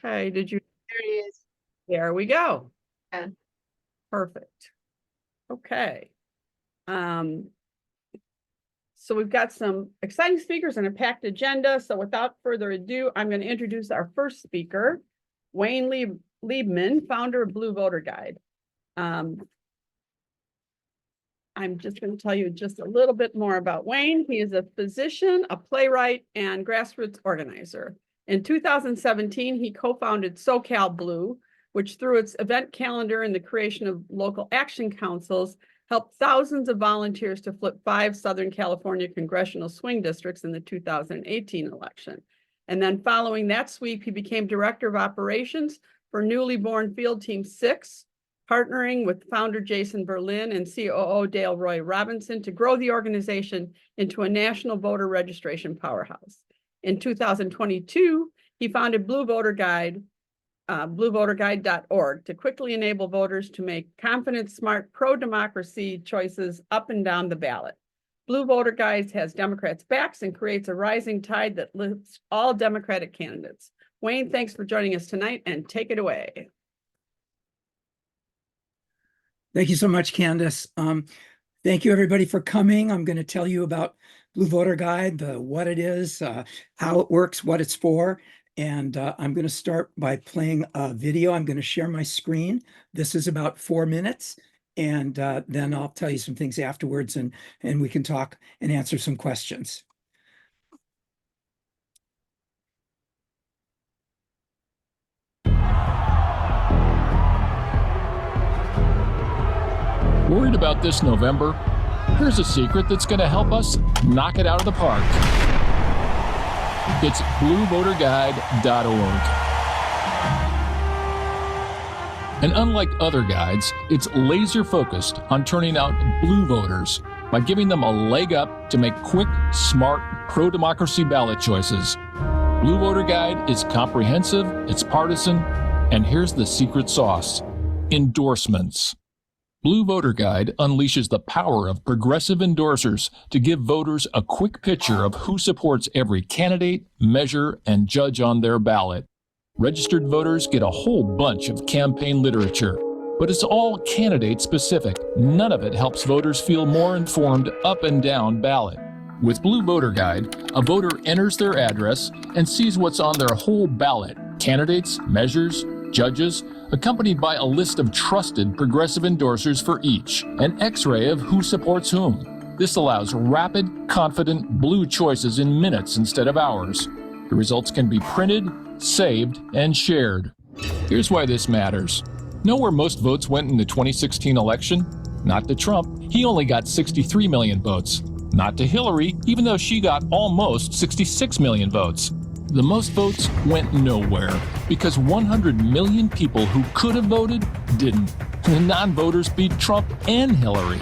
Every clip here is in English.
Okay, did you? There it is. There we go. Yeah. Perfect. Okay. So we've got some exciting speakers and a packed agenda. So without further ado, I'm going to introduce our first speaker, Wayne Liebman, founder of Blue Voter Guide. I'm just going to tell you just a little bit more about Wayne. He is a physician, a playwright, and grassroots organizer. In 2017, he co-founded SoCal Blue, which through its event calendar and the creation of local action councils, helped thousands of volunteers to flip 5 Southern California congressional swing districts in the 2018 election. And then following that sweep, he became director of operations for newly born Field Team 6, partnering with founder Jason Berlin and COO Dale Roy Robinson to grow the organization into a national voter registration powerhouse. In 2022, he founded Blue Voter Guide, bluevoterguide.org, to quickly enable voters to make confident, smart, pro-democracy choices up and down the ballot. Blue Voter Guide has Democrats' backs and creates a rising tide that lifts all Democratic candidates. Wayne, thanks for joining us tonight, and take it away. Thank you so much, Candace. Thank you, everybody, for coming. I'm going to tell you about Blue Voter Guide, what it is, how it works, what it's for. And I'm going to start by playing a video. I'm going to share my screen. This is about 4 minutes. And then I'll tell you some things afterwards, and we can talk and answer some questions. Worried about this November? Here's a secret that's going to help us knock it out of the park. It's bluevoterguide.org. And unlike other guides, it's laser focused on turning out blue voters by giving them a leg up to make quick, smart, pro-democracy ballot choices. Blue Voter Guide is comprehensive, it's partisan, and here's the secret sauce: endorsements. Blue Voter Guide unleashes the power of progressive endorsers to give voters a quick picture of who supports every candidate, measure, and judge on their ballot. Registered voters get a whole bunch of campaign literature, but it's all candidate specific. None of it helps voters feel more informed up and down ballot. With Blue Voter Guide, a voter enters their address and sees what's on their whole ballot: candidates, measures, judges, accompanied by a list of trusted progressive endorsers for each, an X-ray of who supports whom. This allows rapid, confident blue choices in minutes instead of hours. The results can be printed, saved, and shared. Here's why this matters. Know where most votes went in the 2016 election? Not to Trump. He only got 63 million votes. Not to Hillary, even though she got almost 66 million votes. The most votes went nowhere because 100 million people who could have voted didn't. The non-voters beat Trump and Hillary.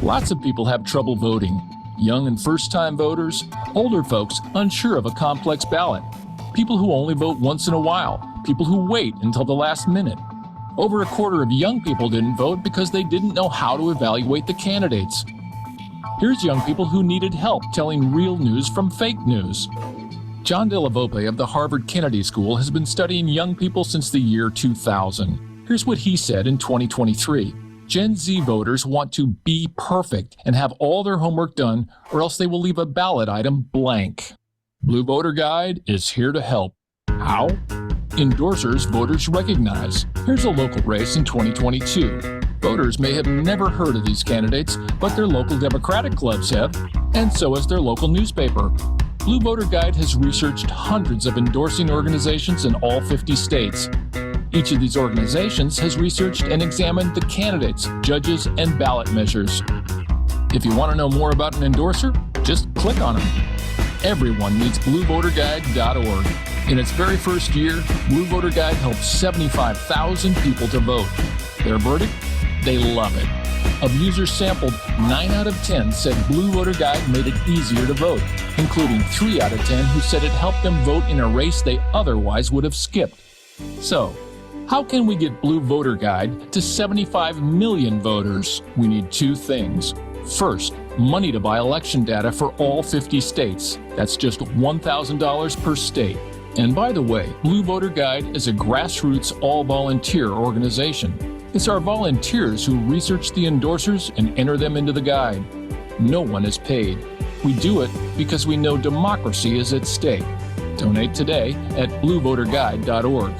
Lots of people have trouble voting. Young and first-time voters, older folks unsure of a complex ballot, people who only vote once in a while, people who wait until the last minute. Over a quarter of young people didn't vote because they didn't know how to evaluate the candidates. Here's young people who needed help telling real news from fake news. John Della Volpe of the Harvard Kennedy School has been studying young people since the year 2000. Here's what he said in 2023. Gen Z voters want to be perfect and have all their homework done, or else they will leave a ballot item blank. Blue Voter Guide is here to help. How? Endorsers voters recognize. Here's a local race in 2022. Voters may have never heard of these candidates, but their local Democratic clubs have, and so has their local newspaper. Blue Voter Guide has researched hundreds of endorsing organizations in all 50 states. Each of these organizations has researched and examined the candidates, judges, and ballot measures. If you want to know more about an endorser, just click on them. Everyone needs bluevoterguide.org. In its very first year, Blue Voter Guide helped 75,000 people to vote. Their verdict? They love it. Of users sampled, 9 out of 10 said Blue Voter Guide made it easier to vote, including 3 out of 10 who said it helped them vote in a race they otherwise would have skipped. So, how can we get Blue Voter Guide to 75 million voters? We need 2 things. First, money to buy election data for all 50 states. That's just $1,000 per state. And by the way, Blue Voter Guide is a grassroots all-volunteer organization. It's our volunteers who research the endorsers and enter them into the guide. No one is paid. We do it because we know democracy is at stake. Donate today at bluevoterguide.org.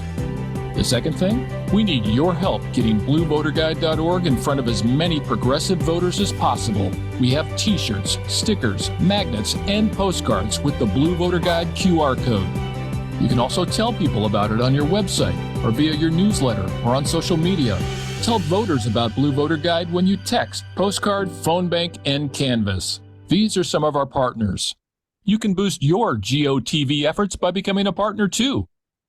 The second thing, we need your help getting bluevoterguide.org in front of as many progressive voters as possible. We have t-shirts, stickers, magnets, and postcards with the Blue Voter Guide QR code. You can also tell people about it on your website or via your newsletter or on social media. Tell voters about Blue Voter Guide when you text, postcard, phone bank, and Canvas. These are some of our partners. You can boost your GOTV efforts by becoming a partner too.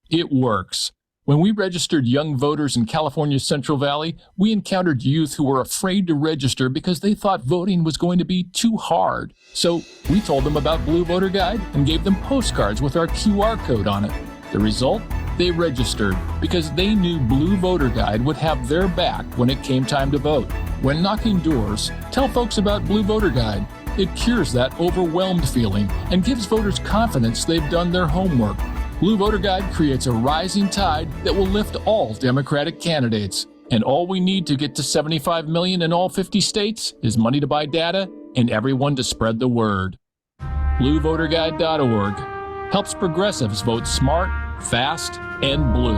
It works. When we registered young voters in California's Central Valley, we encountered youth who were afraid to register because they thought voting was going to be too hard. So we told them about Blue Voter Guide and gave them postcards with our QR code on it. The result? They registered because they knew Blue Voter Guide would have their back when it came time to vote. When knocking doors, tell folks about Blue Voter Guide. It cures that overwhelmed feeling and gives voters confidence they've done their homework. Blue Voter Guide creates a rising tide that will lift all Democratic candidates. And all we need to get to 75 million in all 50 states is money to buy data and everyone to spread the word. BlueVoterGuide.org helps progressives vote smart, fast, and blue.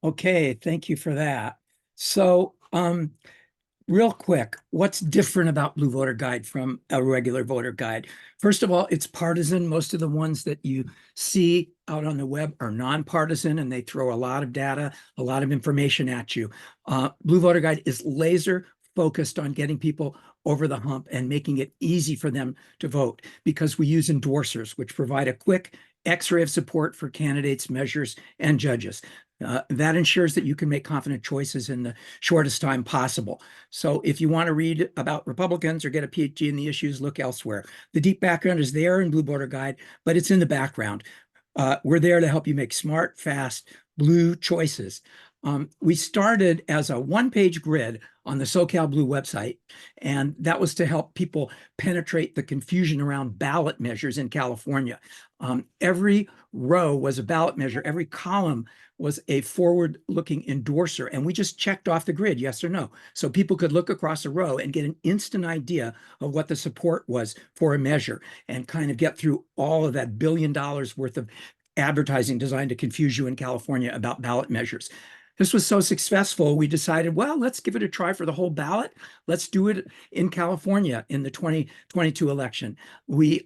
Okay, thank you for that. So, real quick, what's different about Blue Voter Guide from a regular voter guide? First of all, it's partisan. Most of the ones that you see out on the web are nonpartisan, and they throw a lot of data, a lot of information at you. Blue Voter Guide is laser focused on getting people over the hump and making it easy for them to vote, because we use endorsers, which provide a quick X-ray of support for candidates, measures, and judges. That ensures that you can make confident choices in the shortest time possible. So if you want to read about Republicans or get a PhD in the issues, look elsewhere. The deep background is there in Blue Voter Guide, but it's in the background. We're there to help you make smart, fast, blue choices. We started as a one-page grid on the SoCal Blue website, and that was to help people penetrate the confusion around ballot measures in California. Every row was a ballot measure. Every column was a forward-looking endorser, and we just checked off the grid, yes or no. So people could look across a row and get an instant idea of what the support was for a measure and kind of get through all of that $1 billion worth of advertising designed to confuse you in California about ballot measures. This was so successful, we decided, well, let's give it a try for the whole ballot. Let's do it in California in the 2022 election. We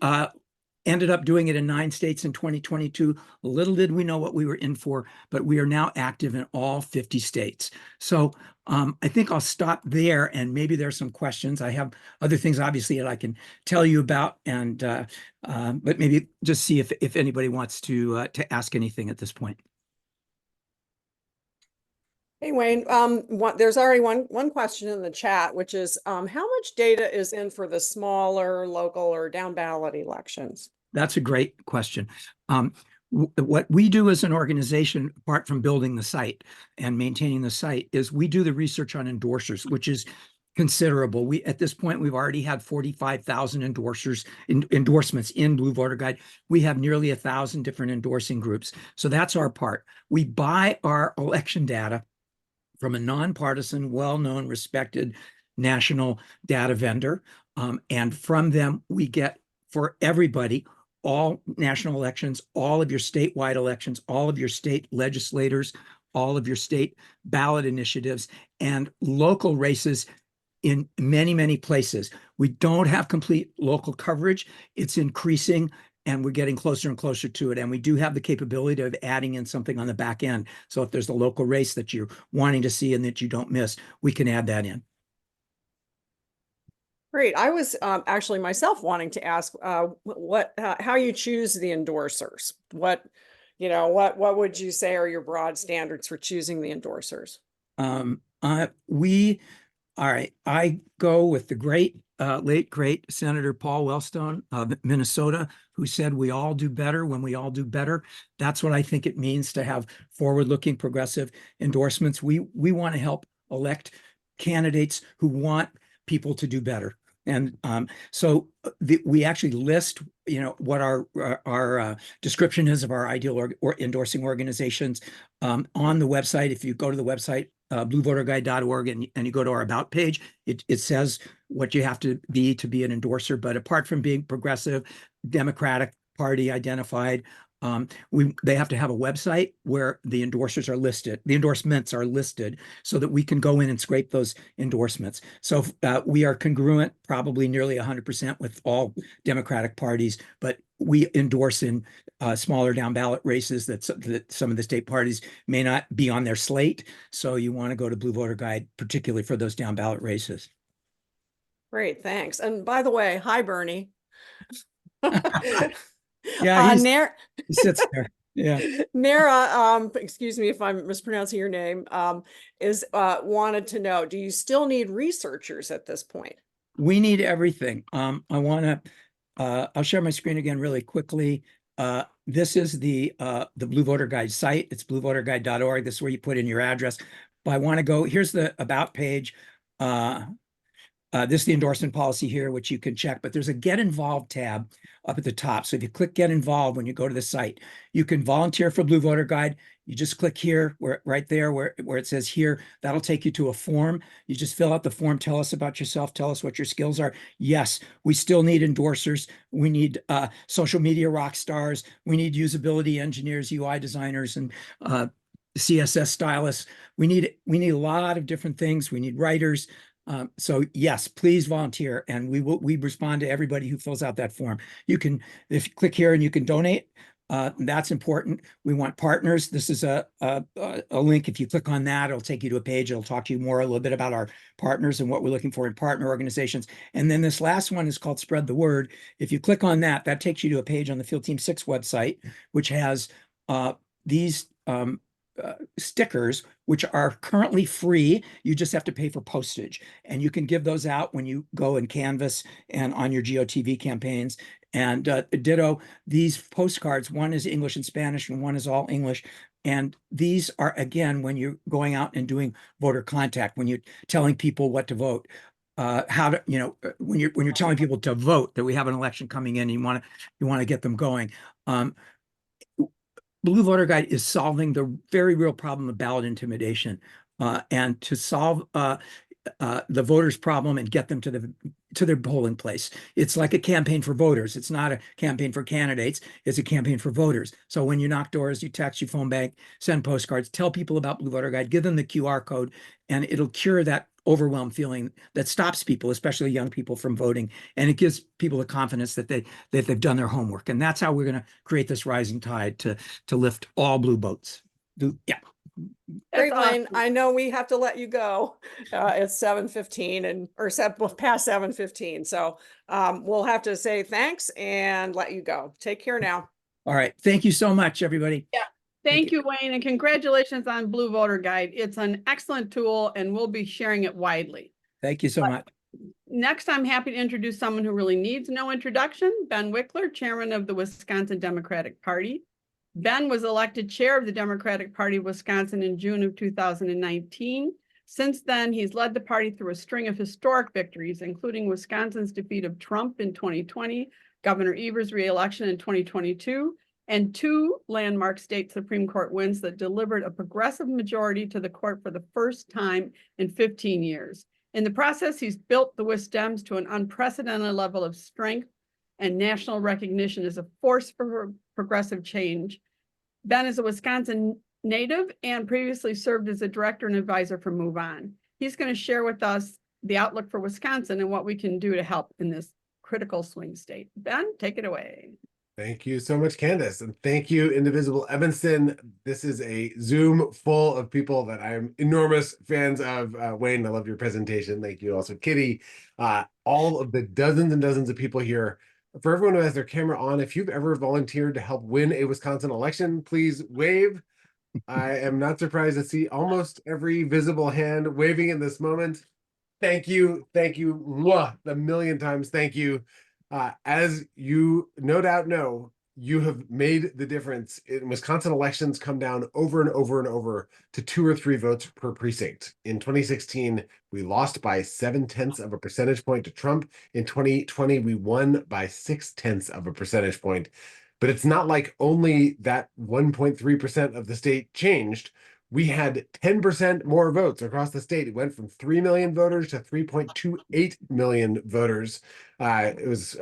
ended up doing it in 9 states in 2022. Little did we know what we were in for, but we are now active in all 50 states. So I think I'll stop there, and maybe there's some questions. I have other things, obviously, that I can tell you about, and but maybe just see if anybody wants to ask anything at this point. Hey, Wayne, there's already one question in the chat, which is how much data is in for the smaller local or down ballot elections? That's a great question. What we do as an organization, apart from building the site and maintaining the site, is we do the research on endorsers, which is considerable. At this point, we've already had 45,000 endorsements in Blue Voter Guide. We have nearly 1,000 different endorsing groups. So that's our part. We buy our election data from a nonpartisan, well-known, respected national data vendor. And from them, we get, for everybody, all national elections, all of your statewide elections, all of your state legislators, all of your state ballot initiatives, and local races in many, many places. We don't have complete local coverage. It's increasing, and we're getting closer and closer to it. And we do have the capability of adding in something on the back end. So if there's a local race that you're wanting to see and that you don't miss, we can add that in. Great. I was actually myself wanting to ask how you choose the endorsers. What would you say are your broad standards for choosing the endorsers? All right, I go with the late great Senator Paul Wellstone of Minnesota, who said we all do better when we all do better. That's what I think it means to have forward-looking progressive endorsements. We want to help elect candidates who want people to do better. And so we actually list, what our description is of our ideal or endorsing organizations on the website. If you go to the website, bluevoterguide.org, and you go to our about page, it says what you have to be an endorser. But apart from being progressive, Democratic Party identified, they have to have a website where the endorsements are listed, so that we can go in and scrape those endorsements. So we are congruent, probably nearly 100% with all Democratic parties, but we endorse in smaller down ballot races that some of the state parties may not be on their slate. So you want to go to Blue Voter Guide, particularly for those down ballot races. Great, thanks. And by the way, hi, Bernie. Yeah, Nara, he sits there. Yeah. Nara, excuse me if I'm mispronouncing your name, is wanted to know, do you still need researchers at this point? We need everything. I want to, I'll share my screen again really quickly. This is the Blue Voter Guide site. It's bluevoterguide.org. This is where you put in your address. But I want to go, here's the about page. This is the endorsement policy here, which you can check, but there's a Get Involved tab up at the top. So if you click Get Involved when you go to the site, you can volunteer for Blue Voter Guide. You just click here, right there where it says here. That'll take you to a form. You just fill out the form, tell us about yourself, tell us what your skills are. Yes, we still need endorsers. We need social media rock stars. We need usability engineers, UI designers, and CSS stylists. We need a lot of different things. We need writers. So yes, please volunteer, and we respond to everybody who fills out that form. You can, if you click here and you can donate, that's important. We want partners. This is a link. If you click on that, it'll take you to a page. It'll talk to you more a little bit about our partners and what we're looking for in partner organizations. And then this last one is called Spread the Word. If you click on that, that takes you to a page on the Field Team 6 website, which has these stickers, which are currently free. You just have to pay for postage, and you can give those out when you go and canvass and on your GOTV campaigns. And ditto, these postcards, one is English and Spanish and one is all English. And these are, again, when you're going out and doing voter contact, when you're telling people what to vote, how to, when you're telling people to vote, that we have an election coming in, you want to get them going. Blue Voter Guide is solving the very real problem of ballot intimidation, and to solve the voters' problem and get them to their polling place. It's like a campaign for voters. It's not a campaign for candidates. It's a campaign for voters. So when you knock doors, you text, you phone bank, send postcards, tell people about Blue Voter Guide, give them the QR code, and it'll cure that overwhelmed feeling that stops people, especially young people, from voting. And it gives people the confidence that they've done their homework. And that's how we're going to create this rising tide to lift all blue votes. Yeah. Great, That's Wayne. awesome. I know we have to let you go. It's 7:15 past 7:15. So we'll have to say thanks and let you go. Take care now. All right. Thank you so much, everybody. Yeah. Thank you, Wayne, and congratulations on Blue Voter Guide. It's an excellent tool, and we'll be sharing it widely. Thank you so much. Next, I'm happy to introduce someone who really needs no introduction, Ben Wickler, chairman of the Wisconsin Democratic Party. Ben was elected chair of the Democratic Party of Wisconsin in June of 2019. Since then, he's led the party through a string of historic victories, including Wisconsin's defeat of Trump in 2020, Governor Evers' re-election in 2022, and 2 landmark state Supreme Court wins that delivered a progressive majority to the court for the first time in 15 years. In the process, he's built the Wisdems to an unprecedented level of strength and national recognition as a force for progressive change. Ben is a Wisconsin native and previously served as a director and advisor for Move On. He's going to share with us the outlook for Wisconsin and what we can do to help in this critical swing state. Ben, take it away. Thank you so much, Candace. And thank you, Indivisible Evanston. This is a Zoom full of people that I'm enormous fans of. Wayne, I love your presentation. Thank you also, Kitty. All of the dozens and dozens of people here. For everyone who has their camera on, if you've ever volunteered to help win a Wisconsin election, please wave. I am not surprised to see almost every visible hand waving in this moment. Thank you. Thank you. A million times. Thank you. As you no doubt know, you have made the difference. In Wisconsin, elections come down over and over and over to 2 or 3 votes per precinct. In 2016, we lost by 0.7 of a percentage point to Trump. In 2020, we won by 0.6 of a percentage point. But it's not like only that 1.3% of the state changed. We had 10% more votes across the state. It went from 3 million voters to 3.28 million voters. It was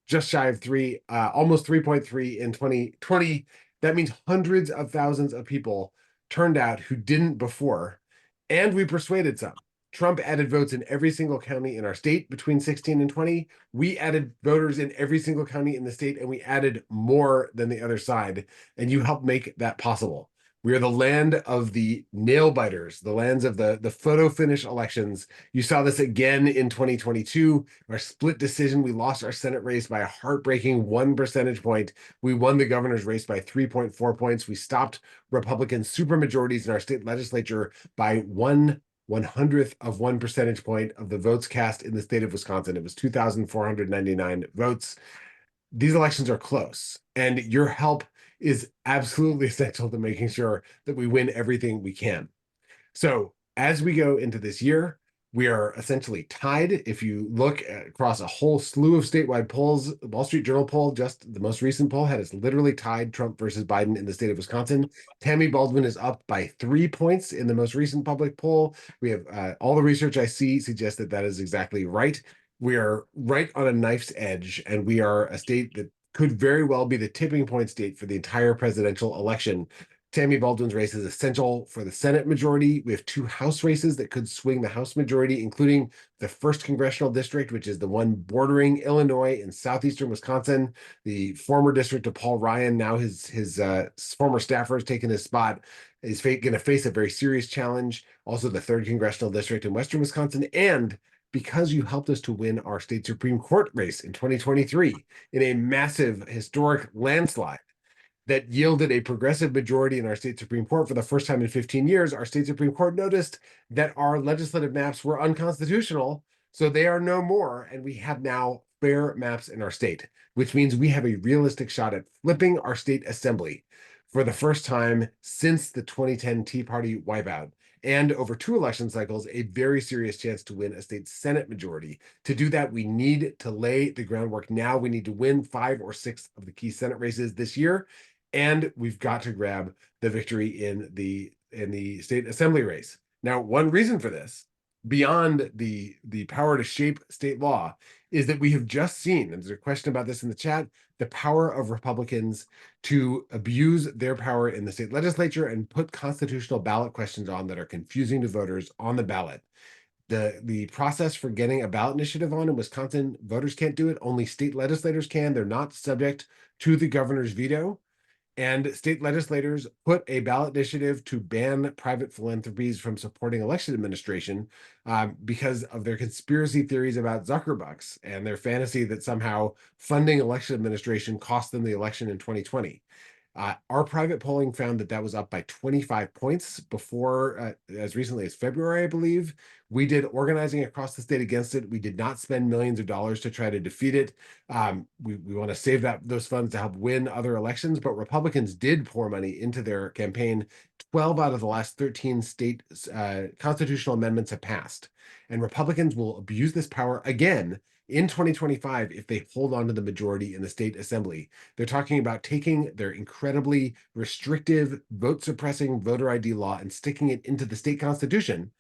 just shy of 3, almost 3.3 in 2020. That means hundreds of thousands of people turned out who didn't before, and we persuaded some. Trump added votes in every single county in our state between 16 and 20. We added voters in every single county in the state, and we added more than the other side, and you helped make that possible. We are the land of the nail biters, the lands of the photo finish elections. You saw this again in 2022. Our split decision, we lost our Senate race by a heartbreaking 1 percentage point. We won the governor's race by 3.4 points. We stopped Republican supermajorities in our state legislature by 1/100th of 1 percentage point of the votes cast in the state of Wisconsin. It was 2,499 votes. These elections are close, and your help is absolutely essential to making sure that we win everything we can. So as we go into this year, we are essentially tied. If you look across a whole slew of statewide polls, the Wall Street Journal poll, just the most recent poll, had us literally tied Trump versus Biden in the state of Wisconsin. Tammy Baldwin is up by 3 points in the most recent public poll. We have all the research I see suggests that that is exactly right. We are right on a knife's edge, and we are a state that could very well be the tipping point state for the entire presidential election. Tammy Baldwin's race is essential for the Senate majority. We have 2 House races that could swing the House majority, including the 1st congressional district, which is the one bordering Illinois and southeastern Wisconsin. The former district of Paul Ryan, now his former staffer has taken his spot, is going to face a very serious challenge. Also, the 3rd congressional district in western Wisconsin, and because you helped us to win our state Supreme Court race in 2023 in a massive historic landslide that yielded a progressive majority in our state Supreme Court for the first time in 15 years, our state Supreme Court noticed that our legislative maps were unconstitutional, so they are no more, and we have now fair maps in our state, which means we have a realistic shot at flipping our state assembly for the first time since the 2010 Tea Party wipeout. And over 2 election cycles, a very serious chance to win a state Senate majority. To do that, we need to lay the groundwork now. We need to win 5 or 6 of the key Senate races this year, and we've got to grab the victory in the state assembly race. Now, one reason for this, beyond the power to shape state law, is that we have just seen, and there's a question about this in the chat, the power of Republicans to abuse their power in the state legislature and put constitutional ballot questions on that are confusing to voters on the ballot. The process for getting a ballot initiative on in Wisconsin, voters can't do it. Only state legislators can. They're not subject to the governor's veto. And state legislators put a ballot initiative to ban private philanthropies from supporting election administration because of their conspiracy theories about Zuckerbucks and their fantasy that somehow funding election administration cost them the election in 2020. Our private polling found that that was up by 25 points before, as recently as February, I believe. We did organizing across the state against it. We did not spend millions of dollars to try to defeat it. We want to save those funds to help win other elections, but Republicans did pour money into their campaign. 12 out of the last 13 state constitutional amendments have passed, and Republicans will abuse this power again in 2025 if they hold on to the majority in the state assembly. They're talking about taking their incredibly restrictive, vote-suppressing voter ID law and sticking it into the state constitution,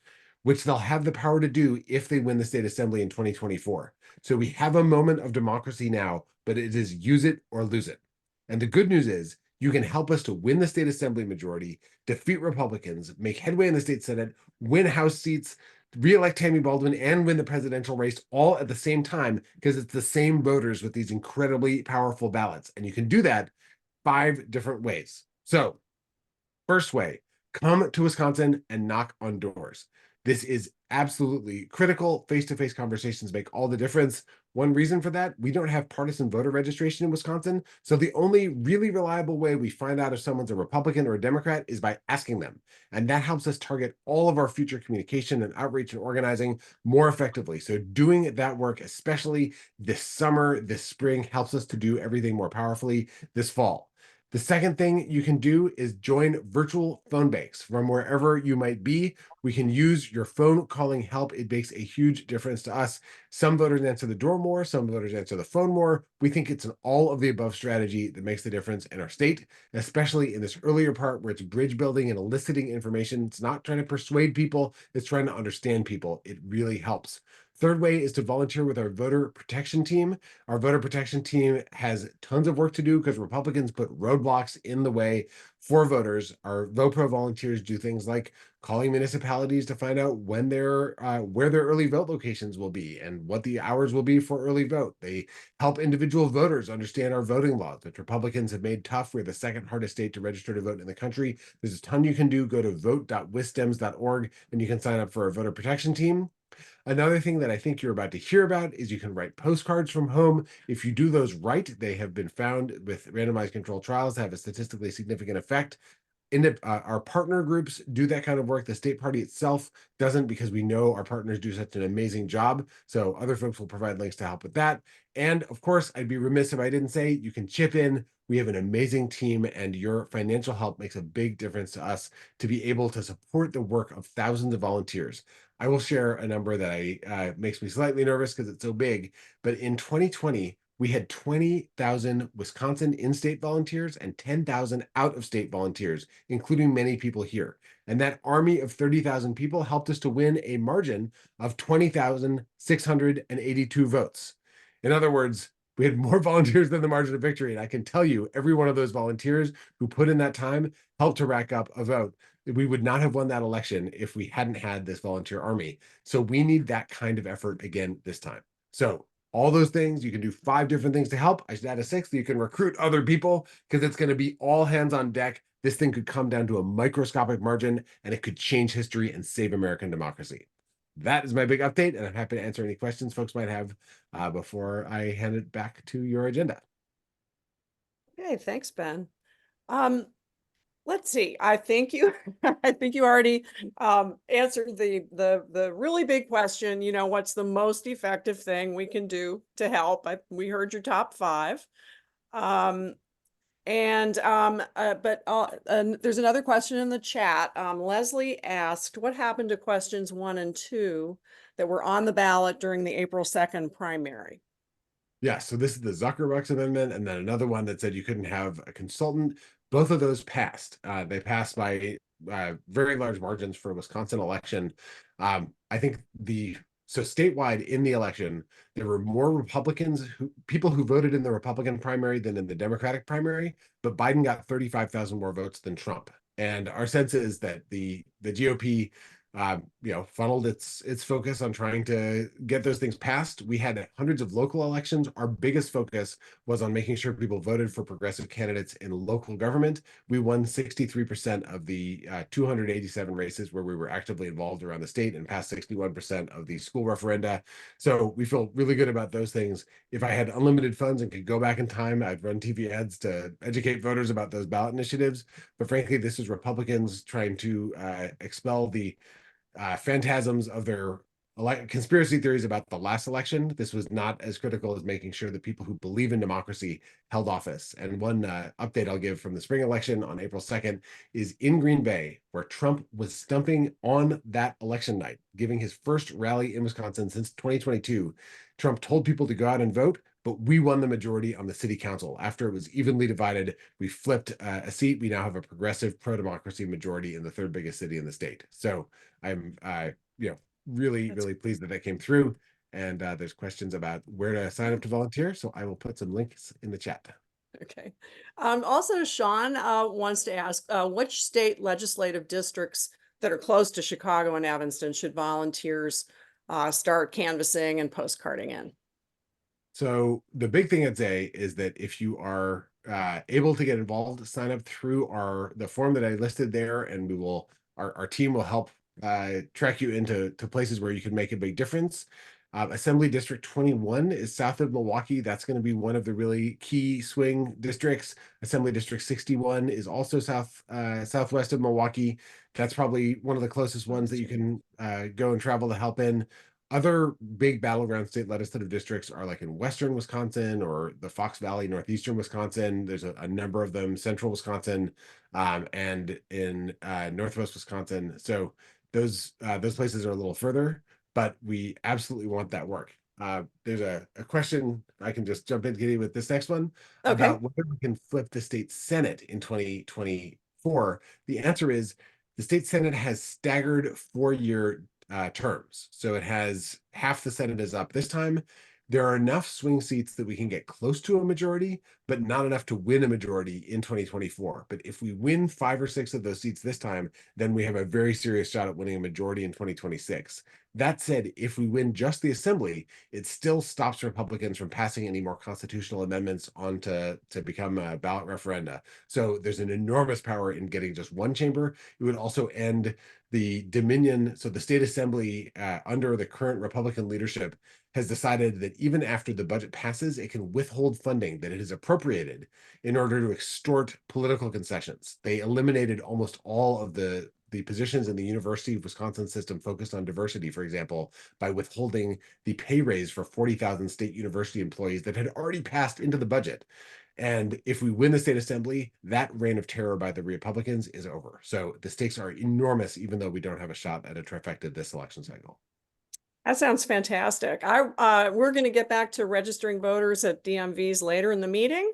which they'll have the power to do if they win the state assembly in 2024. So we have a moment of democracy now, but it is use it or lose it. And the good news is you can help us to win the state assembly majority, defeat Republicans, make headway in the state Senate, win House seats, re-elect Tammy Baldwin, and win the presidential race all at the same time, because it's the same voters with these incredibly powerful ballots. And you can do that 5 different ways. So first way, come to Wisconsin and knock on doors. This is absolutely critical. Face-to-face conversations make all the difference. One reason for that, we don't have partisan voter registration in Wisconsin. So the only really reliable way we find out if someone's a Republican or a Democrat is by asking them. And that helps us target all of our future communication and outreach and organizing more effectively. So doing that work, especially this summer, this spring, helps us to do everything more powerfully this fall. The second thing you can do is join virtual phone banks from wherever you might be. We can use your phone calling help. It makes a huge difference to us. Some voters answer the door more, some voters answer the phone more. We think it's an all of the above strategy that makes the difference in our state, especially in this earlier part where it's bridge building and eliciting information. It's not trying to persuade people, it's trying to understand people. It really helps. Third way is to volunteer with our voter protection team. Our voter protection team has tons of work to do because Republicans put roadblocks in the way for voters. Our VoPro volunteers do things like calling municipalities to find out when where their early vote locations will be and what the hours will be for early vote. They help individual voters understand our voting laws, which Republicans have made tough. We're the second hardest state to register to vote in the country. There's a ton you can do. Go to vote.wisdems.org and you can sign up for a voter protection team. Another thing that I think you're about to hear about is you can write postcards from home. If you do those right, they have been found with randomized controlled trials to have a statistically significant effect. Our partner groups do that kind of work. The state party itself doesn't, because we know our partners do such an amazing job. So other folks will provide links to help with that. And of course, I'd be remiss if I didn't say you can chip in. We have an amazing team, and your financial help makes a big difference to us to be able to support the work of thousands of volunteers. I will share a number that makes me slightly nervous because it's so big, but in 2020, we had 20,000 Wisconsin in-state volunteers and 10,000 out-of-state volunteers, including many people here. And that army of 30,000 people helped us to win a margin of 20,682 votes. In other words, we had more volunteers than the margin of victory. And I can tell you, every one of those volunteers who put in that time helped to rack up a vote. We would not have won that election if we hadn't had this volunteer army. So we need that kind of effort again this time. So all those things, you can do 5 different things to help. I should add a 6th. You can recruit other people because it's going to be all hands on deck. This thing could come down to a microscopic margin and it could change history and save American democracy. That is my big update, and I'm happy to answer any questions folks might have before I hand it back to your agenda. Okay, thanks, Ben. Let's see. I think you I think you already answered the really big question, what's the most effective thing we can do to help? We heard your top 5. But there's another question in the chat. Leslie asked, what happened to questions 1 and 2 that were on the ballot during the April 2nd primary? Yeah, so this is the Zuckerbucks amendment, and then another one that said you couldn't have a consultant. Both of those passed. They passed by very large margins for a Wisconsin election. I think so statewide in the election, there were more Republicans, people who voted in the Republican primary than in the Democratic primary, but Biden got 35,000 more votes than Trump. And our sense is that the GOP funneled its focus on trying to get those things passed. We had hundreds of local elections. Our biggest focus was on making sure people voted for progressive candidates in local government. We won 63% of the 287 races where we were actively involved around the state and passed 61% of the school referenda. So we feel really good about those things. If I had unlimited funds and could go back in time, I'd run TV ads to educate voters about those ballot initiatives. But frankly, this is Republicans trying to expel the phantasms of their conspiracy theories about the last election. This was not as critical as making sure that people who believe in democracy held office. And one update I'll give from the spring election on April 2nd is in Green Bay, where Trump was stumping on that election night, giving his first rally in Wisconsin since 2022. Trump told people to go out and vote, but we won the majority on the city council. After it was evenly divided, we flipped a seat. We now have a progressive pro-democracy majority in the 3rd biggest city in the state. So I'm really pleased that came through. And there's questions about where to sign up to volunteer. So I will put some links in the chat. Okay. Also, Sean wants to ask, which state legislative districts that are close to Chicago and Evanston should volunteers start canvassing and postcarding in? So the big thing I'd say is that if you are able to get involved, sign up through the form that I listed there, and our team will help track you into places where you can make a big difference. Assembly District 21 is south of Milwaukee. That's going to be one of the really key swing districts. Assembly District 61 is also southwest of Milwaukee. That's probably one of the closest ones that you can go and travel to help in. Other big battleground state legislative districts are like in western Wisconsin or the Fox Valley, northeastern Wisconsin. There's a number of them, central Wisconsin, and in northwest Wisconsin. So those places are a little further, but we absolutely want that work. There's a question, I can just jump in, Kitty, with this next one Okay. about whether we can flip the state Senate in 2024. The answer is the state Senate has staggered 4-year terms. So it has half the Senate is up this time. There are enough swing seats that we can get close to a majority, but not enough to win a majority in 2024. But if we win 5 or 6 of those seats this time, then we have a very serious shot at winning a majority in 2026. That said, if we win just the assembly, it still stops Republicans from passing any more constitutional amendments on to become a ballot referenda. So there's an enormous power in getting just one chamber. It would also end the Dominion. So the state assembly under the current Republican leadership has decided that even after the budget passes, it can withhold funding that it has appropriated in order to extort political concessions. They eliminated almost all of the positions in the University of Wisconsin system focused on diversity, for example, by withholding the pay raise for 40,000 state university employees that had already passed into the budget. And if we win the state assembly, that reign of terror by the Republicans is over. So the stakes are enormous, even though we don't have a shot at a trifecta this election cycle. That sounds fantastic. We're going to get back to registering voters at DMVs later in the meeting,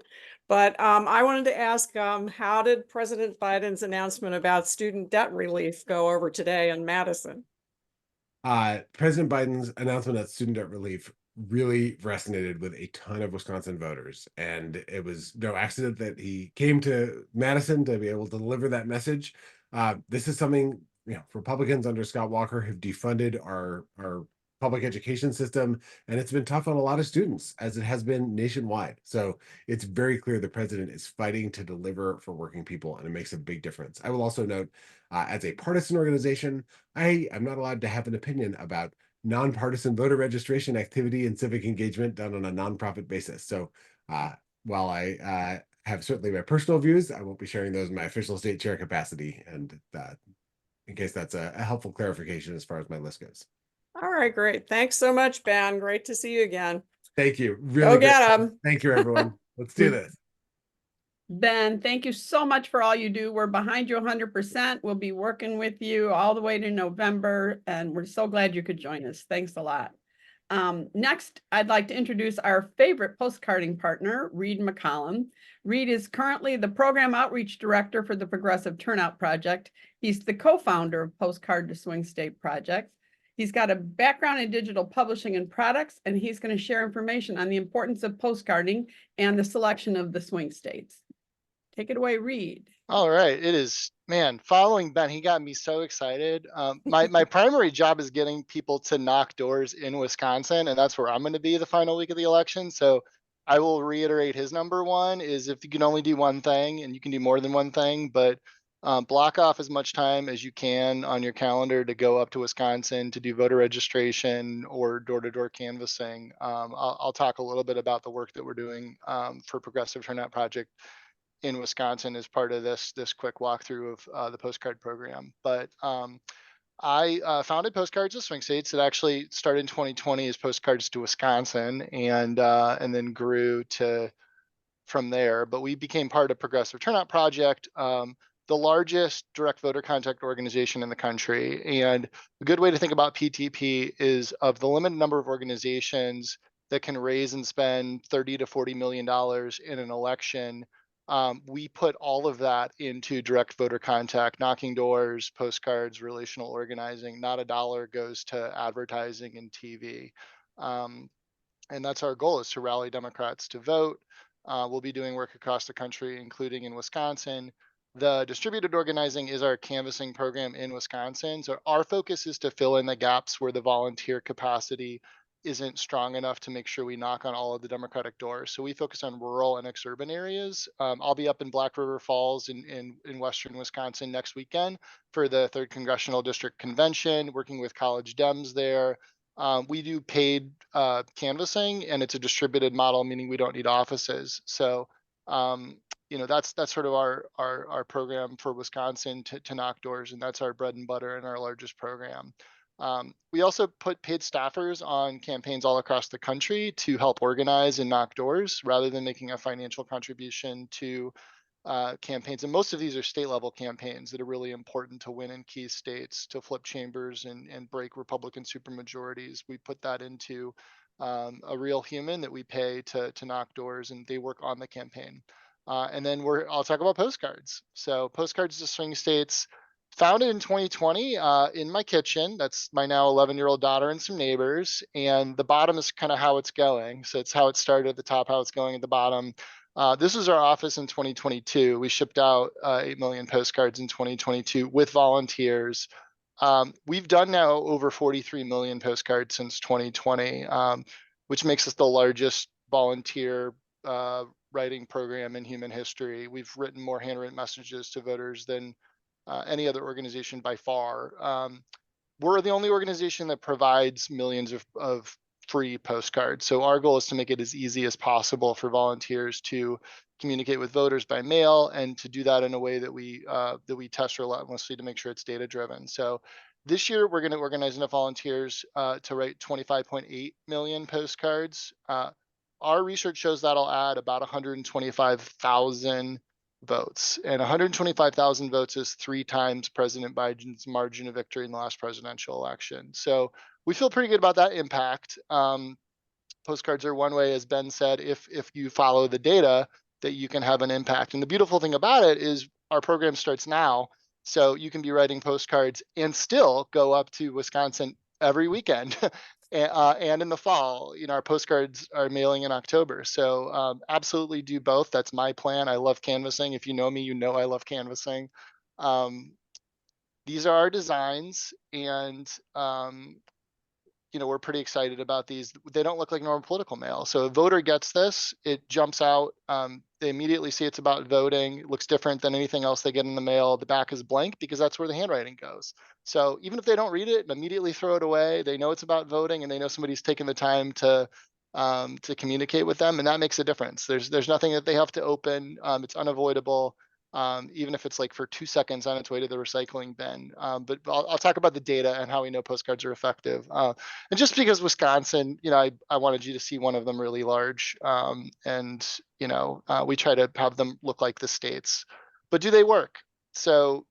but I wanted to ask, how did President Biden's announcement about student debt relief go over today in Madison? President Biden's announcement of student debt relief really resonated with a ton of Wisconsin voters, and it was no accident that he came to Madison to be able to deliver that message. This is something, Republicans under Scott Walker have defunded our public education system, and it's been tough on a lot of students, as it has been nationwide. So it's very clear the president is fighting to deliver for working people, and it makes a big difference. I will also note, as a partisan organization, I am not allowed to have an opinion about nonpartisan voter registration activity and civic engagement done on a nonprofit basis. So while I have certainly my personal views, I won't be sharing those in my official state chair capacity. And in case that's a helpful clarification as far as my list goes. All right, great. Thanks so much, Ben. Great to see you again. Thank you. Really Go get great. 'em. Thank you, everyone. Let's do this. Ben, thank you so much for all you do. We're behind you 100%. We'll be working with you all the way to November, and we're so glad you could join us. Thanks a lot. Next, I'd like to introduce our favorite postcarding partner, Reed McCollum. Reed is currently the Program Outreach Director for the Progressive Turnout Project. He's the co-founder of Postcard to Swing State Projects. He's got a background in digital publishing and products, and he's going to share information on the importance of postcarding and the selection of the swing states. Take it away, Reed. All right. It is, man, following Ben, he got me so excited. My primary job is getting people to knock doors in Wisconsin, and that's where I'm going to be the final week of the election. So I will reiterate his number one is if you can only do one thing, and you can do more than one thing, but block off as much time as you can on your calendar to go up to Wisconsin to do voter registration or door-to-door canvassing. I'll talk a little bit about the work that we're doing for Progressive Turnout Project in Wisconsin as part of this quick walkthrough of the postcard program. But I founded Postcards to Swing States. It actually started in 2020 as Postcards to Wisconsin, and then grew to from there. But we became part of Progressive Turnout Project, the largest direct voter contact organization in the country. And a good way to think about PTP is of the limited number of organizations that can raise and spend $30 to $40 million in an election. We put all of that into direct voter contact, knocking doors, postcards, relational organizing. Not a dollar goes to advertising and TV. And that's our goal, is to rally Democrats to vote. We'll be doing work across the country, including in Wisconsin. The distributed organizing is our canvassing program in Wisconsin. So our focus is to fill in the gaps where the volunteer capacity isn't strong enough to make sure we knock on all of the Democratic doors. So we focus on rural and exurban areas. I'll be up in Black River Falls in western Wisconsin next weekend for the 3rd Congressional District Convention, working with college Dems there. We do paid canvassing, and it's a distributed model, meaning we don't need offices. So that's sort of our program for Wisconsin to knock doors, and that's our bread and butter and our largest program. We also put paid staffers on campaigns all across the country to help organize and knock doors rather than making a financial contribution to campaigns. And most of these are state level campaigns that are really important to win in key states, to flip chambers and break Republican supermajorities. We put that into a real human that we pay to knock doors, and they work on the campaign. And then I'll talk about postcards. So postcards to swing states, founded in 2020 in my kitchen. That's my now 11-year-old daughter and some neighbors. And the bottom is kind of how it's going. So it's how it started at the top, how it's going at the bottom. This was our office in 2022. We shipped out 8 million postcards in 2022 with volunteers. We've done now over 43 million postcards since 2020, which makes us the largest volunteer writing program in human history. We've written more handwritten messages to voters than any other organization by far. We're the only organization that provides millions of free postcards. So our goal is to make it as easy as possible for volunteers to communicate with voters by mail, and to do that in a way that we test relentlessly to make sure it's data driven. So this year we're going to organize enough volunteers to write 25.8 million postcards. Our research shows that'll add about 125,000 votes, and 125,000 votes is 3 times President Biden's margin of victory in the last presidential election. So we feel pretty good about that impact. Postcards are one way, as Ben said, if you follow the data, that you can have an impact. And the beautiful thing about it is our program starts now, so you can be writing postcards and still go up to Wisconsin every weekend. And in the fall, our postcards are mailing in October. So absolutely do both. That's my plan. I love canvassing. If you know me, you know I love canvassing. These are our designs, and we're pretty excited about these. They don't look like normal political mail. So a voter gets this, it jumps out. They immediately see it's about voting. It looks different than anything else they get in the mail. The back is blank because that's where the handwriting goes. So even if they don't read it and immediately throw it away, they know it's about voting, and they know somebody's taken the time to communicate with them, and that makes a difference. There's nothing that they have to open. It's unavoidable. Even if it's like for 2 seconds on its way to the recycling bin. But I'll talk about the data and how we know postcards are effective. And just because Wisconsin, I wanted you to see one of them really large. We try to have them look like the states. But do they work? So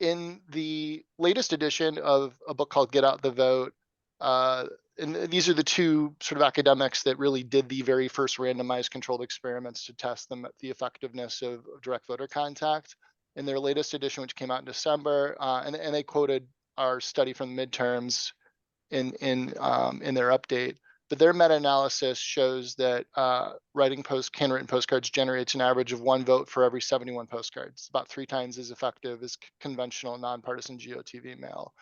in the latest edition of a book called Get Out the Vote, and these are the 2 sort of academics that really did the very first randomized controlled experiments to test the effectiveness of direct voter contact. In their latest edition, which came out in December, and they quoted our study from the midterms in their update. But their meta-analysis shows that handwritten postcards generates an average of 1 vote for every 71 postcards. About 3 times as effective as conventional nonpartisan GOTV mail.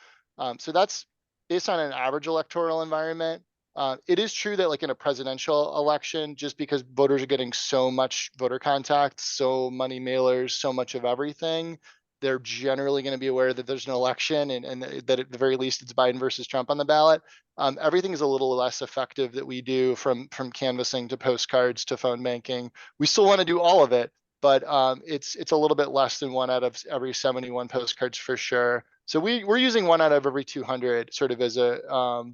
So that's based on an average electoral environment. It is true that like in a presidential election, just because voters are getting so much voter contact, so many mailers, so much of everything, they're generally going to be aware that there's an election, and that at the very least it's Biden versus Trump on the ballot. Everything is a little less effective that we do, from canvassing to postcards to phone banking. We still want to do all of it, but it's a little bit less than 1 out of every 71 postcards for sure. So we're using 1 out of every 200 sort of as a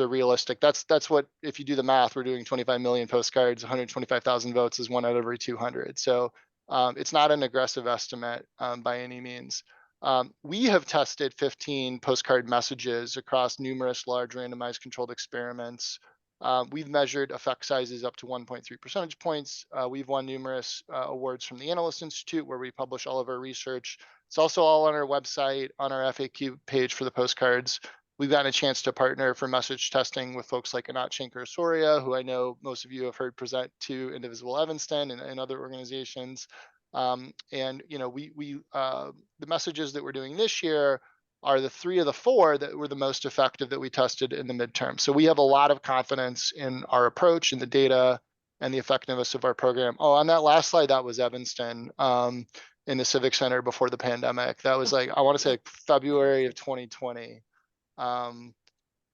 realistic. That's what, if you do the math, we're doing 25 million postcards, 125,000 votes is 1 out of every 200. So it's not an aggressive estimate by any means. We have tested 15 postcard messages across numerous large randomized controlled experiments. We've measured effect sizes up to 1.3 percentage points. We've won numerous awards from the Analyst Institute, where we publish all of our research. It's also all on our website, on our FAQ page for the postcards. We've gotten a chance to partner for message testing with folks like Anat Shanker-Soria, who I know most of you have heard present to Indivisible Evanston and other organizations. The messages that we're doing this year are the 3 of the 4 that were the most effective that we tested in the midterm. So we have a lot of confidence in our approach and the data and the effectiveness of our program. Oh, on that last slide, that was Evanston in the Civic Center before the pandemic. That was like, I want to say February of 2020.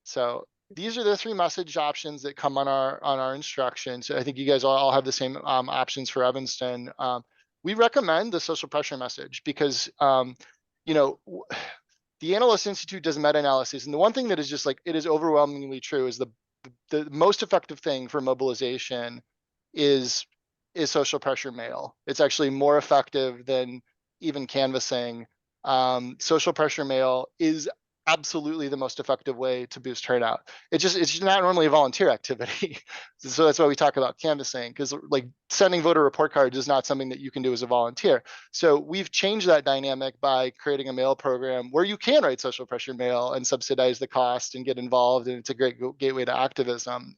So these are the 3 message options that come on our instructions. I think you guys all have the same options for Evanston. We recommend the social pressure message because, you know, the Analyst Institute does meta-analysis. And the one thing that is just like, it is overwhelmingly true is the most effective thing for mobilization is social pressure mail. It's actually more effective than even canvassing. Social pressure mail is absolutely the most effective way to boost turnout. It's just not normally a volunteer activity. So that's why we talk about canvassing, because like sending voter report cards is not something that you can do as a volunteer. So we've changed that dynamic by creating a mail program where you can write social pressure mail and subsidize the cost and get involved, and it's a great gateway to activism.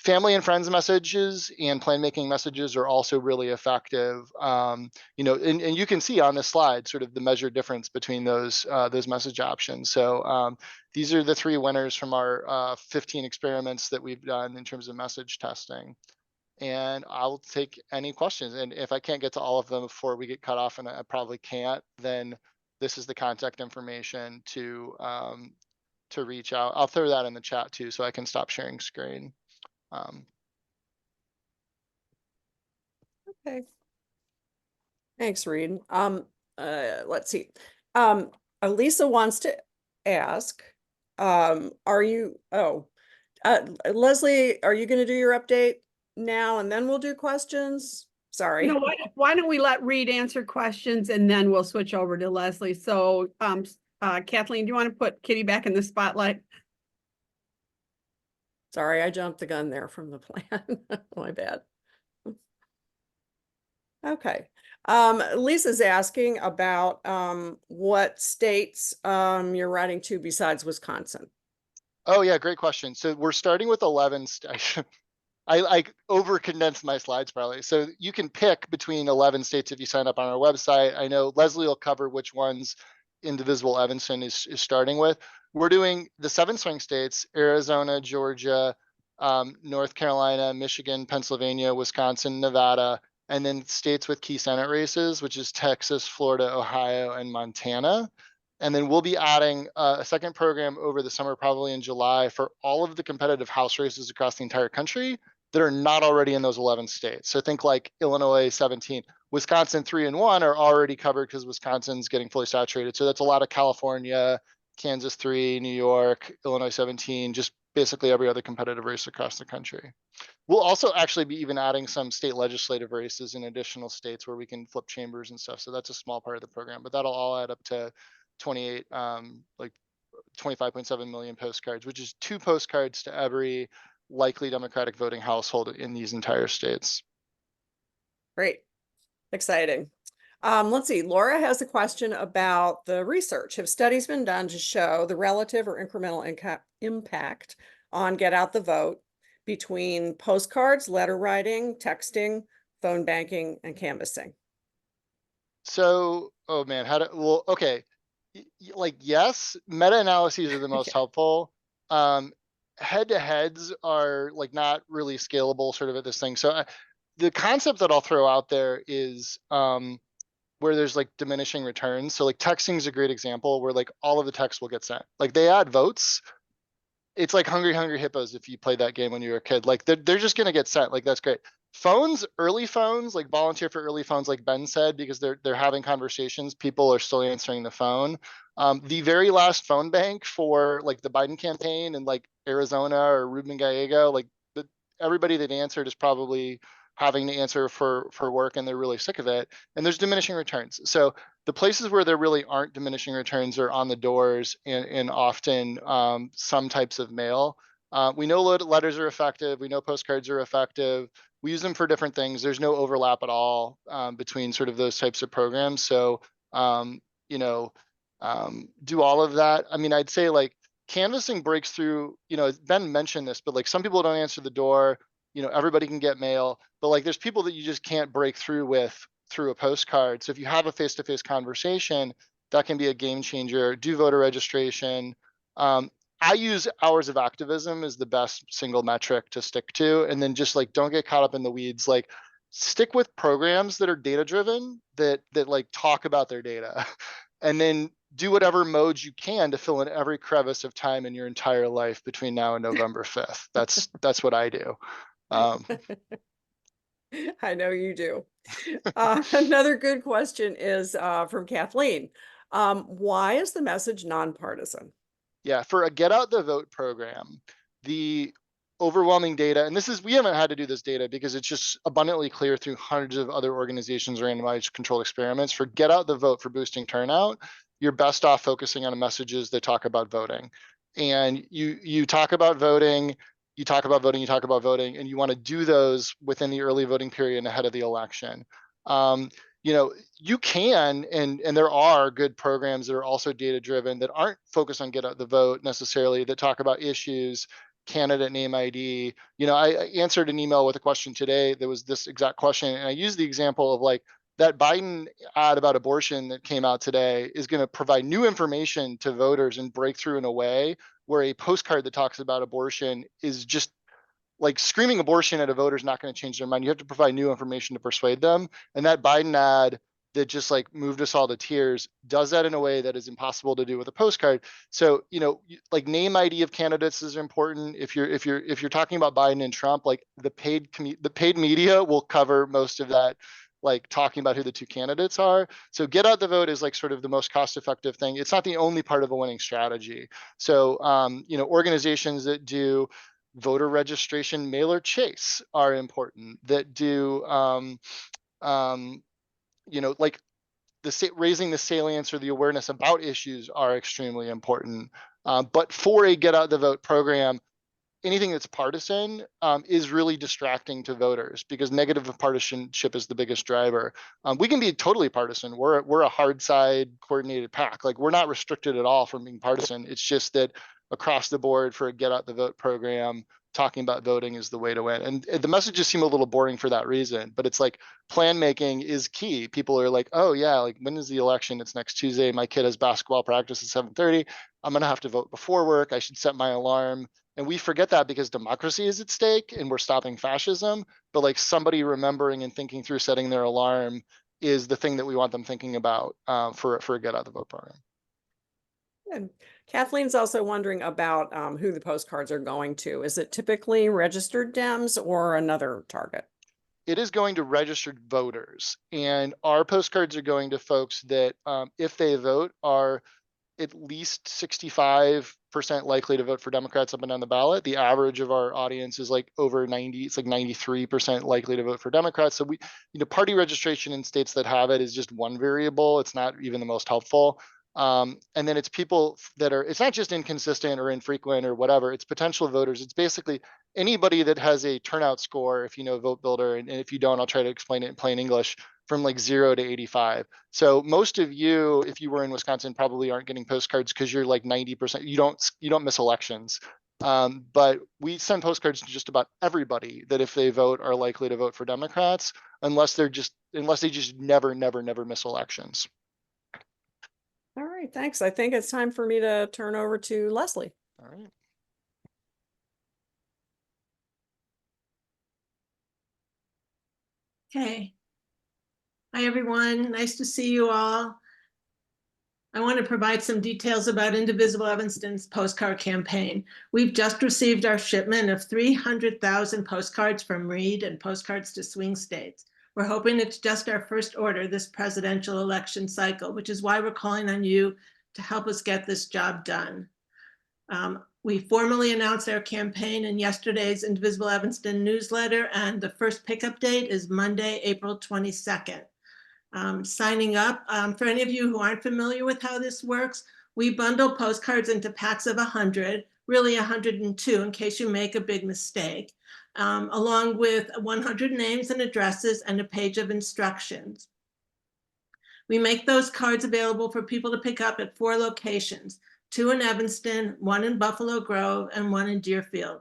Family and friends messages and plan making messages are also really effective. You know, and you can see on this slide sort of the measured difference between those message options. So these are the 3 winners from our 15 experiments that we've done in terms of message testing. And I'll take any questions. And if I can't get to all of them before we get cut off, and I probably can't, then this is the contact information to reach out. I'll throw that in the chat too, so I can stop sharing screen. Okay. Thanks, Reed. Let's see. Elisa wants to ask, Leslie, are you going to do your update now and then we'll do questions? Sorry. You know what? Why don't we let Reed answer questions and then we'll switch over to Leslie. So, Kathleen, do you want to put Kitty back in the spotlight? Sorry, I jumped the gun there from the plan. My bad. Okay. Lisa's asking about what states you're writing to besides Wisconsin. Oh yeah, great question. So we're starting with 11 states. I over condensed my slides probably. So you can pick between 11 states if you sign up on our website. I know Leslie will cover which ones Indivisible Evanston is starting with. We're doing the 7 swing states: Arizona, Georgia, North Carolina, Michigan, Pennsylvania, Wisconsin, Nevada, and then states with key Senate races, which is Texas, Florida, Ohio, and Montana. And then we'll be adding a second program over the summer, probably in July, for all of the competitive House races across the entire country that are not already in those 11 states. So think like Illinois 17, Wisconsin 3 and 1 are already covered because Wisconsin's getting fully saturated. So that's a lot of California, Kansas 3, New York, Illinois 17, just basically every other competitive race across the country. We'll also actually be even adding some state legislative races in additional states where we can flip chambers and stuff. So that's a small part of the program, but that'll all add up to 28, like 25.7 million postcards, which is 2 postcards to every likely Democratic voting household in these entire states. Great. Exciting. Let's see. Laura has a question about the research. Have studies been done to show the relative or incremental impact on get out the vote between postcards, letter writing, texting, phone banking, and canvassing? So, oh man, okay. Like, yes, meta-analyses are the most helpful. Head-to-heads are like not really scalable sort of at this thing. So the concept that I'll throw out there is where there's like diminishing returns. So like texting is a great example where like all of the text will get sent. Like they add votes. It's like Hungry Hungry Hippos if you played that game when you were a kid. Like they're just gonna get sent. Like that's great. Phones, early phones, like volunteer for early phones, like Ben said, because they're having conversations. People are still answering the phone. The very last phone bank for like the Biden campaign and like Arizona or Ruben Gallego, like everybody that answered is probably having to answer for work and they're really sick of it. And there's diminishing returns. So the places where there really aren't diminishing returns are on the doors and often some types of mail. We know letters are effective. We know postcards are effective. We use them for different things. There's no overlap at all between sort of those types of programs. So, you know, do all of that. I mean, I'd say like canvassing breaks through, you know, Ben mentioned this, but like some people don't answer the door, you know, everybody can get mail, but like there's people that you just can't break through with through a postcard. So if you have a face-to-face conversation, That can be a game changer. Do voter registration. I use hours of activism as the best single metric to stick to. And then just like, don't get caught up in the weeds. Like, stick with programs that are data driven, that like talk about their data. And then do whatever modes you can to fill in every crevice of time in your entire life between now and November 5th. That's what I do. I know you do. Another good question is from Kathleen. Why is the message nonpartisan? Yeah, for a Get Out the Vote program, the overwhelming data, and we haven't had to do this data because it's just abundantly clear through hundreds of other organizations' randomized controlled experiments. For Get Out the Vote for boosting turnout, you're best off focusing on messages that talk about voting. And you talk about voting, you talk about voting, you talk about voting, and you want to do those within the early voting period and ahead of the election. You can, and there are good programs that are also data driven that aren't focused on Get Out the Vote necessarily, that talk about issues, candidate name ID. I answered an email with a question today that was this exact question, and I used the example of like that Biden ad about abortion that came out today is going to provide new information to voters and break through in a way where a postcard that talks about abortion is just like screaming abortion at a voter is not going to change their mind. You have to provide new information to persuade them. And that Biden ad that just like moved us all to tears does that in a way that is impossible to do with a postcard. So, like name ID of candidates is important. If you're talking about Biden and Trump, like the paid media will cover most of that, like talking about who the two candidates are. So Get Out the Vote is like sort of the most cost-effective thing. It's not the only part of a winning strategy. So, organizations that do voter registration mailer chase are important, that do like raising the salience or the awareness about issues are extremely important. But for a Get Out the Vote program, anything that's partisan is really distracting to voters because negative partisanship is the biggest driver. We can be totally partisan. We're a hard side coordinated pack. Like we're not restricted at all from being partisan. It's just that across the board for a Get Out the Vote program, talking about voting is the way to win. And the messages seem a little boring for that reason, but it's like plan making is key. People are like, oh yeah, like when is the election? It's next Tuesday. My kid has basketball practice at 7:30. I'm going to have to vote before work. I should set my alarm. And we forget that because democracy is at stake and we're stopping fascism. But like somebody remembering and thinking through setting their alarm is the thing that we want them thinking about for a Get Out the Vote program. And Kathleen's also wondering about who the postcards are going to. Is it typically registered Dems or another target? It is going to registered voters. And our postcards are going to folks that, if they vote, are at least 65% likely to vote for Democrats up and down the ballot. The average of our audience is like over 90, it's like 93% likely to vote for Democrats. So party registration in states that have it is just one variable. It's not even the most helpful. And then it's people that it's not just inconsistent or infrequent or whatever, it's potential voters. It's basically anybody that has a turnout score, if you know Vote Builder, and if you don't, I'll try to explain it in plain English, from like 0 to 85. So most of you, if you were in Wisconsin, probably aren't getting postcards because you're like 90%, you don't miss elections. But we send postcards to just about everybody that if they vote are likely to vote for Democrats, unless they just never miss elections. All right, thanks. I think it's time for me to turn over to Leslie. All right. Okay. Hi, everyone. Nice to see you all. I want to provide some details about Indivisible Evanston's postcard campaign. We've just received our shipment of 300,000 postcards from Reed and Postcards to Swing States. We're hoping it's just our first order this presidential election cycle, which is why we're calling on you to help us get this job done. We formally announced our campaign in yesterday's Indivisible Evanston newsletter, and the first pickup date is Monday, April 22nd. Signing up, for any of you who aren't familiar with how this works, we bundle postcards into packs of 100, really 102 in case you make a big mistake, along with 100 names and addresses and a page of instructions. We make those cards available for people to pick up at 4 locations, 2 in Evanston, 1 in Buffalo Grove, and 1 in Deerfield.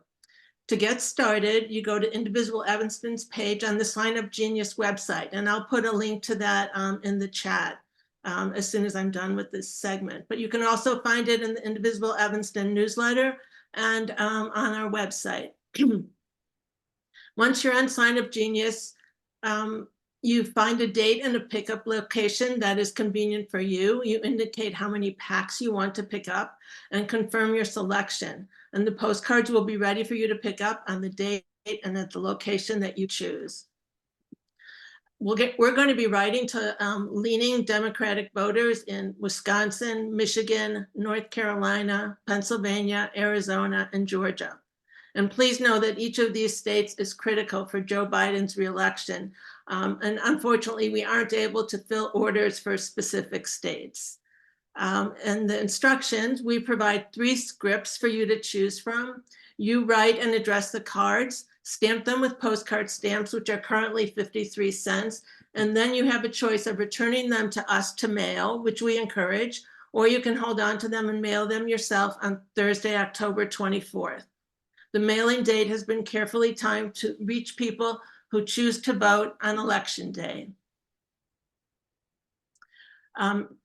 To get started, you go to Indivisible Evanston's page on the Sign Up Genius website, and I'll put a link to that in the chat. as soon as I'm done with this segment. But you can also find it in the Indivisible Evanston newsletter and on our website. Once you're on Sign Up Genius, you find a date and a pickup location that is convenient for you. You indicate how many packs you want to pick up and confirm your selection. And the postcards will be ready for you to pick up on the date and at the location that you choose. We're going to be writing to leaning Democratic voters in Wisconsin, Michigan, North Carolina, Pennsylvania, Arizona, and Georgia. And please know that each of these states is critical for Joe Biden's reelection. And unfortunately, we aren't able to fill orders for specific states. And the instructions, we provide 3 scripts for you to choose from. You write and address the cards, stamp them with postcard stamps, which are currently 53 cents. And then you have a choice of returning them to us to mail, which we encourage, or you can hold on to them and mail them yourself on Thursday, October 24th. The mailing date has been carefully timed to reach people who choose to vote on election day.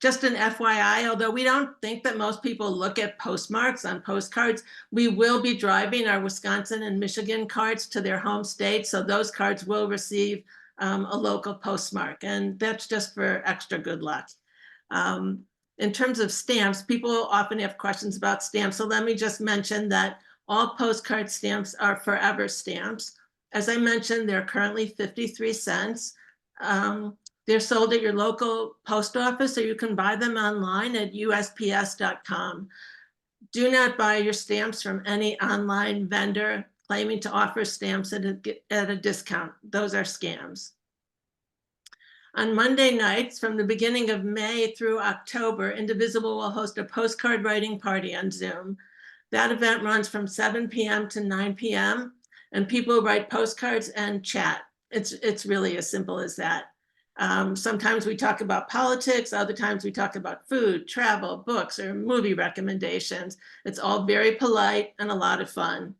Just an FYI, although we don't think that most people look at postmarks on postcards, we will be driving our Wisconsin and Michigan cards to their home state, so those cards will receive a local postmark, and that's just for extra good luck. In terms of stamps, people often have questions about stamps, so let me just mention that all postcard stamps are forever stamps. As I mentioned, they're currently 53 cents. They're sold at your local post office, or you can buy them online at USPS.com. Do not buy your stamps from any online vendor claiming to offer stamps at a discount. Those are scams. On Monday nights, from the beginning of May through October, Indivisible will host a postcard writing party on Zoom. That event runs from 7 p.m. to 9 p.m. and people write postcards and chat. It's really as simple as that. Sometimes we talk about politics, other times we talk about food, travel, books, or movie recommendations. It's all very polite and a lot of fun.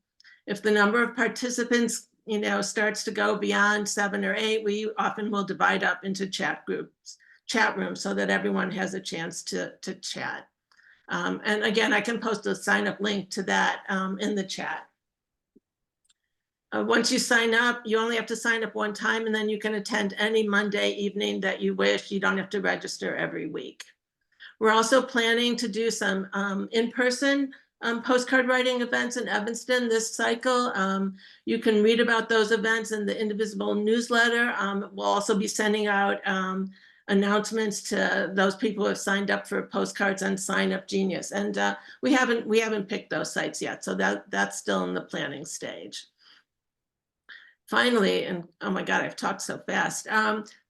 If the number of participants, starts to go beyond 7 or 8, we often will divide up into chat rooms, so that everyone has a chance to chat. And again, I can post a sign up link to that in the chat. Once you sign up, you only have to sign up one time, and then you can attend any Monday evening that you wish. You don't have to register every week. We're also planning to do some in-person postcard writing events in Evanston this cycle. You can read about those events in the Indivisible newsletter. We'll also be sending out announcements to those people who have signed up for postcards on Sign Up Genius. And we haven't picked those sites yet, so that's still in the planning stage. Finally, and oh my God, I've talked so fast.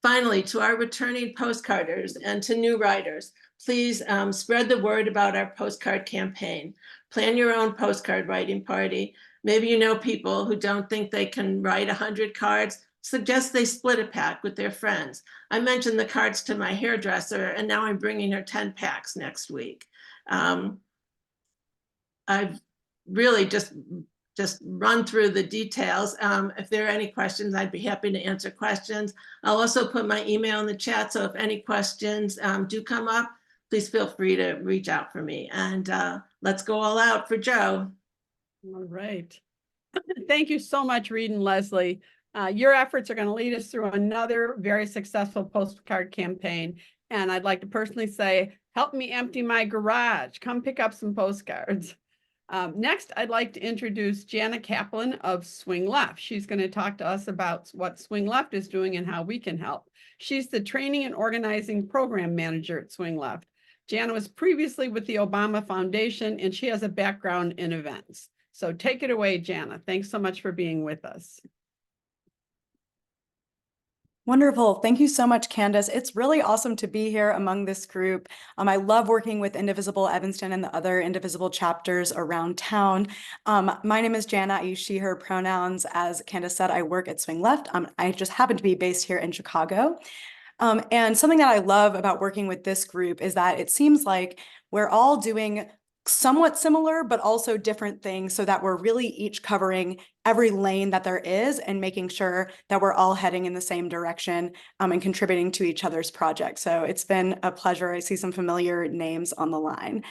Finally, to our returning postcarders and to new writers, please spread the word about our postcard campaign. Plan your own postcard writing party. Maybe you know people who don't think they can write 100 cards. Suggest they split a pack with their friends. I mentioned the cards to my hairdresser, and now I'm bringing her 10 packs next week. I've really just run through the details. If there are any questions, I'd be happy to answer questions. I'll also put my email in the chat, so if any questions do come up, please feel free to reach out for me. And let's go all out for Joe. All right. Thank you so much, Reed and Leslie. Your efforts are going to lead us through another very successful postcard campaign. And I'd like to personally say, help me empty my garage. Come pick up some postcards. Next, I'd like to introduce Jana Kaplan of Swing Left. She's going to talk to us about what Swing Left is doing and how we can help. She's the Training and Organizing Program Manager at Swing Left. Jana was previously with the Obama Foundation, and she has a background in events. So take it away, Jana. Thanks so much for being with us. Wonderful. Thank you so much, Candace. It's really awesome to be here among this group. I love working with Indivisible Evanston and the other Indivisible chapters around town. My name is Jana. I use she, her pronouns. As Candace said, I work at Swing Left. I just happen to be based here in Chicago. And something that I love about working with this group is that it seems like we're all doing somewhat similar, but also different things so that we're really each covering every lane that there is and making sure that we're all heading in the same direction and contributing to each other's projects. So it's been a pleasure. I see some familiar names on the line.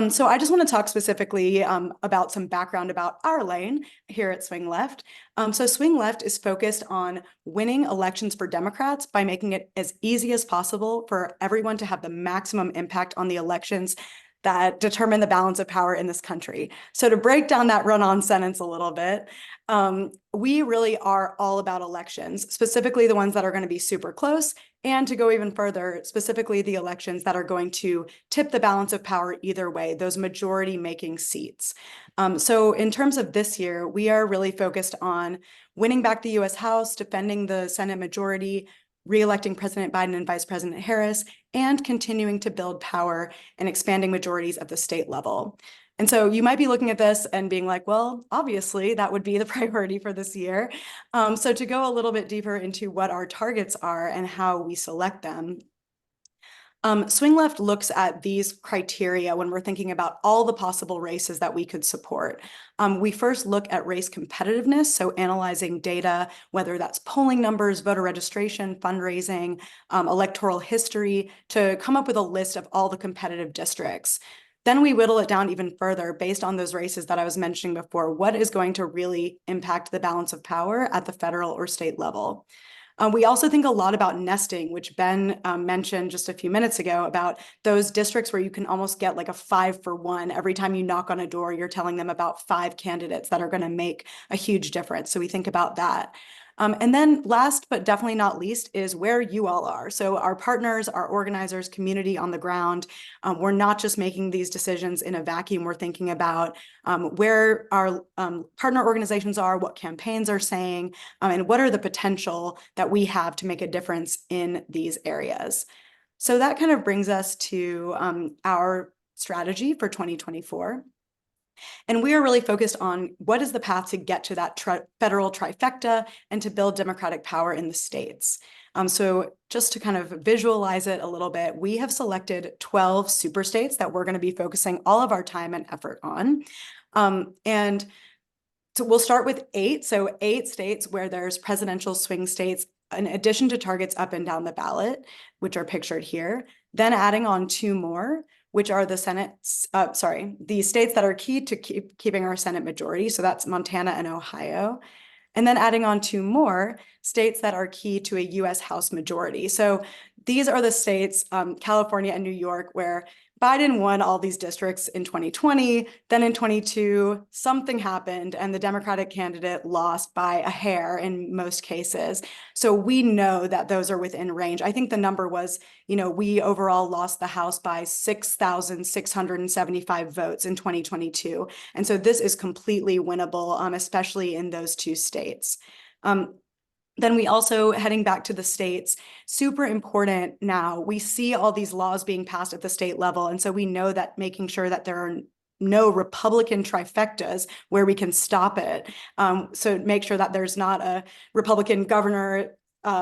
So I just want to talk specifically about some background about our lane here at Swing Left. So Swing Left is focused on winning elections for Democrats by making it as easy as possible for everyone to have the maximum impact on the elections that determine the balance of power in this country. So to break down that run-on sentence a little bit, we really are all about elections, specifically the ones that are going to be super close, and to go even further, specifically the elections that are going to tip the balance of power either way, those majority-making seats. So in terms of this year, we are really focused on winning back the U.S. House, defending the Senate majority, re-electing President Biden and Vice President Harris, and continuing to build power and expanding majorities at the state level. And so you might be looking at this and being like, well, obviously that would be the priority for this year. So to go a little bit deeper into what our targets are and how we select them, Swing Left looks at these criteria when we're thinking about all the possible races that we could support. We first look at race competitiveness, so analyzing data, whether that's polling numbers, voter registration, fundraising, electoral history, to come up with a list of all the competitive districts. Then we whittle it down even further based on those races that I was mentioning before. What is going to really impact the balance of power at the federal or state level? We also think a lot about nesting, which Ben mentioned just a few minutes ago, about those districts where you can almost get like a 5-for-1. Every time you knock on a door, you're telling them about 5 candidates that are going to make a huge difference. So we think about that. And then last, but definitely not least, is where you all are. So our partners, our organizers, community on the ground, we're not just making these decisions in a vacuum. We're thinking about where our partner organizations are, what campaigns are saying, and what are the potential that we have to make a difference in these areas. So that kind of brings us to our strategy for 2024. And we are really focused on what is the path to get to that federal trifecta and to build democratic power in the states. So just to kind of visualize it a little bit, we have selected 12 super states that we're going to be focusing all of our time and effort on. And so we'll start with 8. So 8 states where there's presidential swing states, in addition to targets up and down the ballot, which are pictured here, then adding on 2 more, which are the the states that are key to keeping our Senate majority. So that's Montana and Ohio. And then adding on 2 more states that are key to a US House majority. So these are the states, California and New York, where Biden won all these districts in 2020. Then in 22, something happened and the Democratic candidate lost by a hair in most cases. So we know that those are within range. I think the number was, we overall lost the House by 6,675 votes in 2022. And so this is completely winnable, especially in those 2 states. Then we also, heading back to the states, super important now, we see all these laws being passed at the state level. And so we know that making sure that there are no Republican trifectas where we can stop it. So make sure that there's not a Republican governor,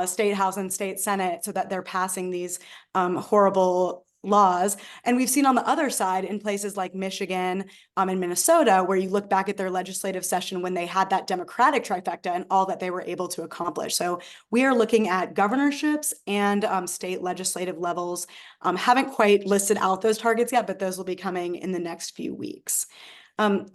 state house and state Senate, so that they're passing these horrible laws. And we've seen on the other side in places like Michigan and Minnesota, where you look back at their legislative session when they had that Democratic trifecta and all that they were able to accomplish. So we are looking at governorships and state legislative levels. Haven't quite listed out those targets yet, but those will be coming in the next few weeks.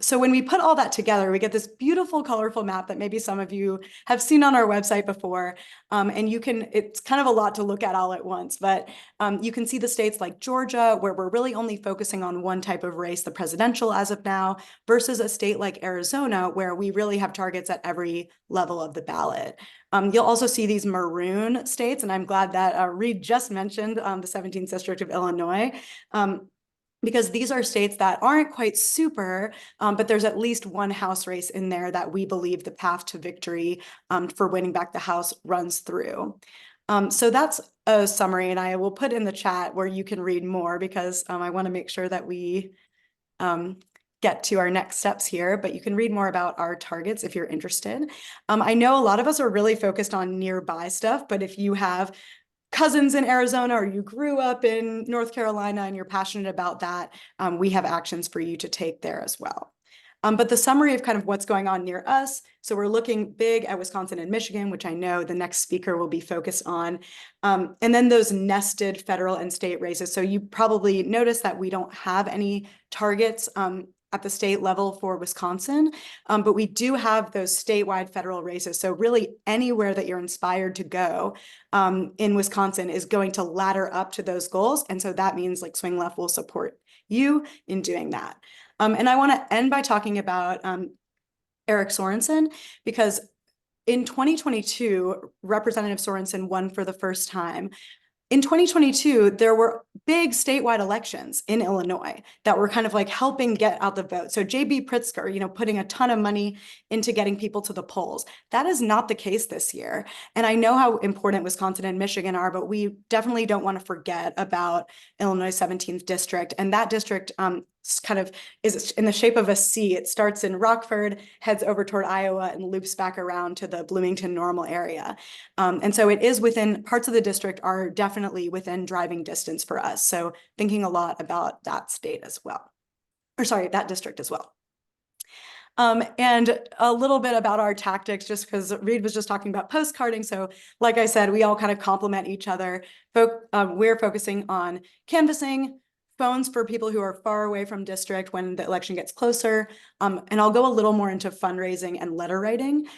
So when we put all that together, we get this beautiful, colorful map that maybe some of you have seen on our website before. And it's kind of a lot to look at all at once, but you can see the states like Georgia, where we're really only focusing on one type of race, the presidential as of now, versus a state like Arizona, where we really have targets at every level of the ballot. You'll also see these maroon states, and I'm glad that Reed just mentioned the 17th District of Illinois. Because these are states that aren't quite super, but there's at least one House race in there that we believe the path to victory for winning back the House runs through. So that's a summary, and I will put in the chat where you can read more, because I want to make sure that we get to our next steps here, but you can read more about our targets if you're interested. I know a lot of us are really focused on nearby stuff, but if you have cousins in Arizona or you grew up in North Carolina and you're passionate about that, we have actions for you to take there as well. But the summary of kind of what's going on near us. So we're looking big at Wisconsin and Michigan, which I know the next speaker will be focused on. And then those nested federal and state races. So you probably noticed that we don't have any targets at the state level for Wisconsin, but we do have those statewide federal races. So really anywhere that you're inspired to go in Wisconsin is going to ladder up to those goals. And so that means like Swing Left will support you in doing that. And I want to end by talking about Eric Sorensen, because in 2022, Representative Sorensen won for the first time. In 2022, there were big statewide elections in Illinois that were kind of like helping get out the vote. So J.B. Pritzker, you know, putting a ton of money into getting people to the polls. That is not the case this year. And I know how important Wisconsin and Michigan are, but we definitely don't want to forget about Illinois 17th district. And that district kind of is in the shape of a C. It starts in Rockford, heads over toward Iowa, and loops back around to the Bloomington Normal area. And so it is within, parts of the district are definitely within driving distance for us. So thinking a lot about that state as well, or sorry, that district as well. And a little bit about our tactics, just because Reed was just talking about postcarding. So like I said, we all kind of complement each other. We're focusing on canvassing, phones for people who are far away from district when the election gets closer. And I'll go a little more into fundraising and letter writing.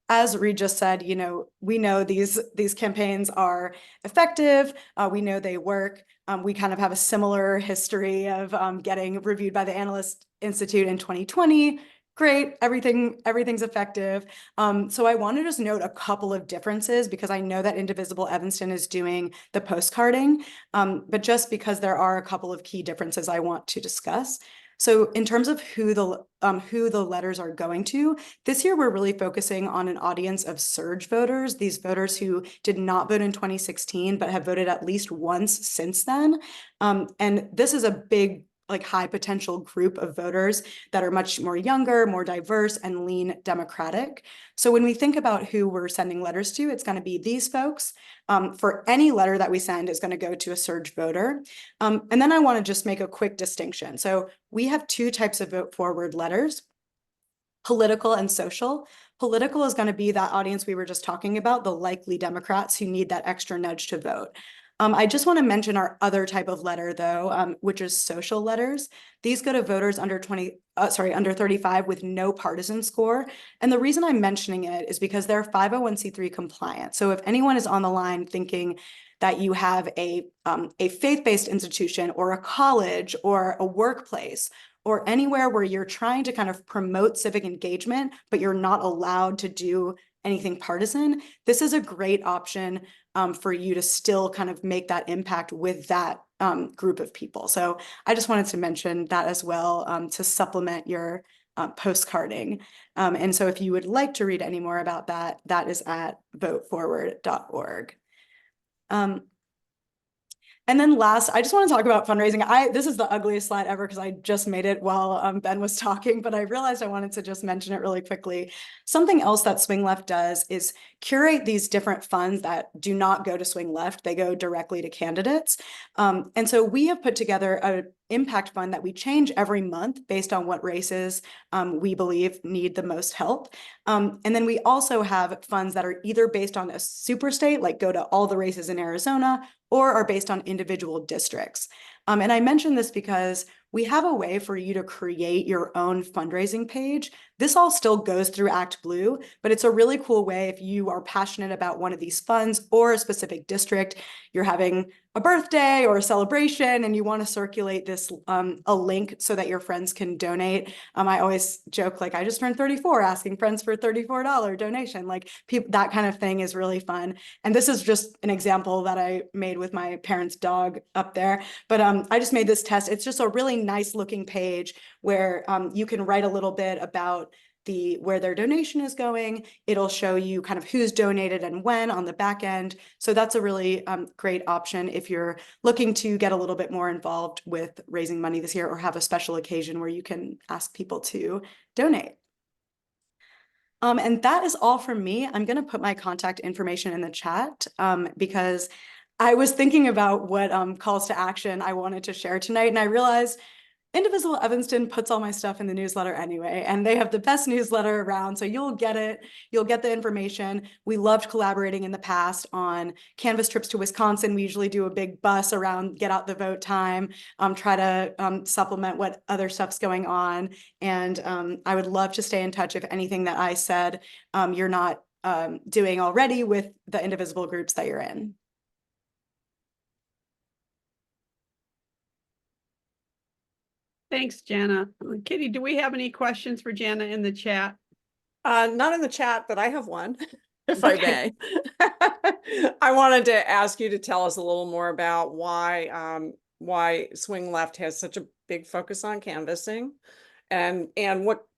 As Reed just said, you know, we know these campaigns are effective. We know they work. We kind of have a similar history of getting reviewed by the Analyst Institute in 2020. Great, everything's effective. So I want to just note a couple of differences because I know that Indivisible Evanston is doing the postcarding, but just because there are a couple of key differences I want to discuss. So in terms of who the letters are going to, this year we're really focusing on an audience of surge voters, these voters who did not vote in 2016 but have voted at least once since then. And this is a big, like, high potential group of voters that are much more younger, more diverse, and lean Democratic. So when we think about who we're sending letters to, it's going to be these folks. For any letter that we send is going to go to a surge voter. And then I want to just make a quick distinction. So we have two types of vote forward letters: political and social. Political is going to be that audience we were just talking about, the likely Democrats who need that extra nudge to vote. I just want to mention our other type of letter, though, which is social letters. These go to voters under 35 with no partisan score. And the reason I'm mentioning it is because they're 501c3 compliant. So if anyone is on the line thinking that you have a faith-based institution or a college or a workplace or anywhere where you're trying to kind of promote civic engagement, but you're not allowed to do anything partisan, this is a great option for you to still kind of make that impact with that group of people. So I just wanted to mention that as well to supplement your postcarding. And so if you would like to read any more about that, that is at voteforward.org. And then last, I just want to talk about fundraising. This is the ugliest slide ever because I just made it while Ben was talking, but I realized I wanted to just mention it really quickly. Something else that Swing Left does is curate these different funds that do not go to Swing Left. They go directly to candidates. And so we have put together an impact fund that we change every month based on what races we believe need the most help. And then we also have funds that are either based on a super state, like go to all the races in Arizona, or are based on individual districts. And I mention this because we have a way for you to create your own fundraising page. This all still goes through Act Blue, but it's a really cool way if you are passionate about one of these funds or a specific district, you're having a birthday or a celebration and you want to circulate this a link so that your friends can donate. I always joke, like, I just turned 34, asking friends for a $34 donation. Like, that kind of thing is really fun. And this is just an example that I made with my parents' dog up there. But I just made this test. It's just a really nice looking page where you can write a little bit about where their donation is going. It'll show you kind of who's donated and when on the back end. So that's a really great option if you're looking to get a little bit more involved with raising money this year or have a special occasion where you can ask people to donate. And that is all from me. I'm going to put my contact information in the chat because I was thinking about what calls to action I wanted to share tonight, and I realized Indivisible Evanston puts all my stuff in the newsletter anyway, and they have the best newsletter around. So you'll get it. You'll get the information. We loved collaborating in the past on Canvas trips to Wisconsin. We usually do a big bus around get out the vote time, try to supplement what other stuff's going on. And I would love to stay in touch if anything that I said you're not doing already with the Indivisible groups that you're in. Thanks, Jana. Kitty, do we have any questions for Jana in the chat? Not in the chat, but I have one, if I Okay. may. I wanted to ask you to tell us a little more about why Swing Left has such a big focus on canvassing, and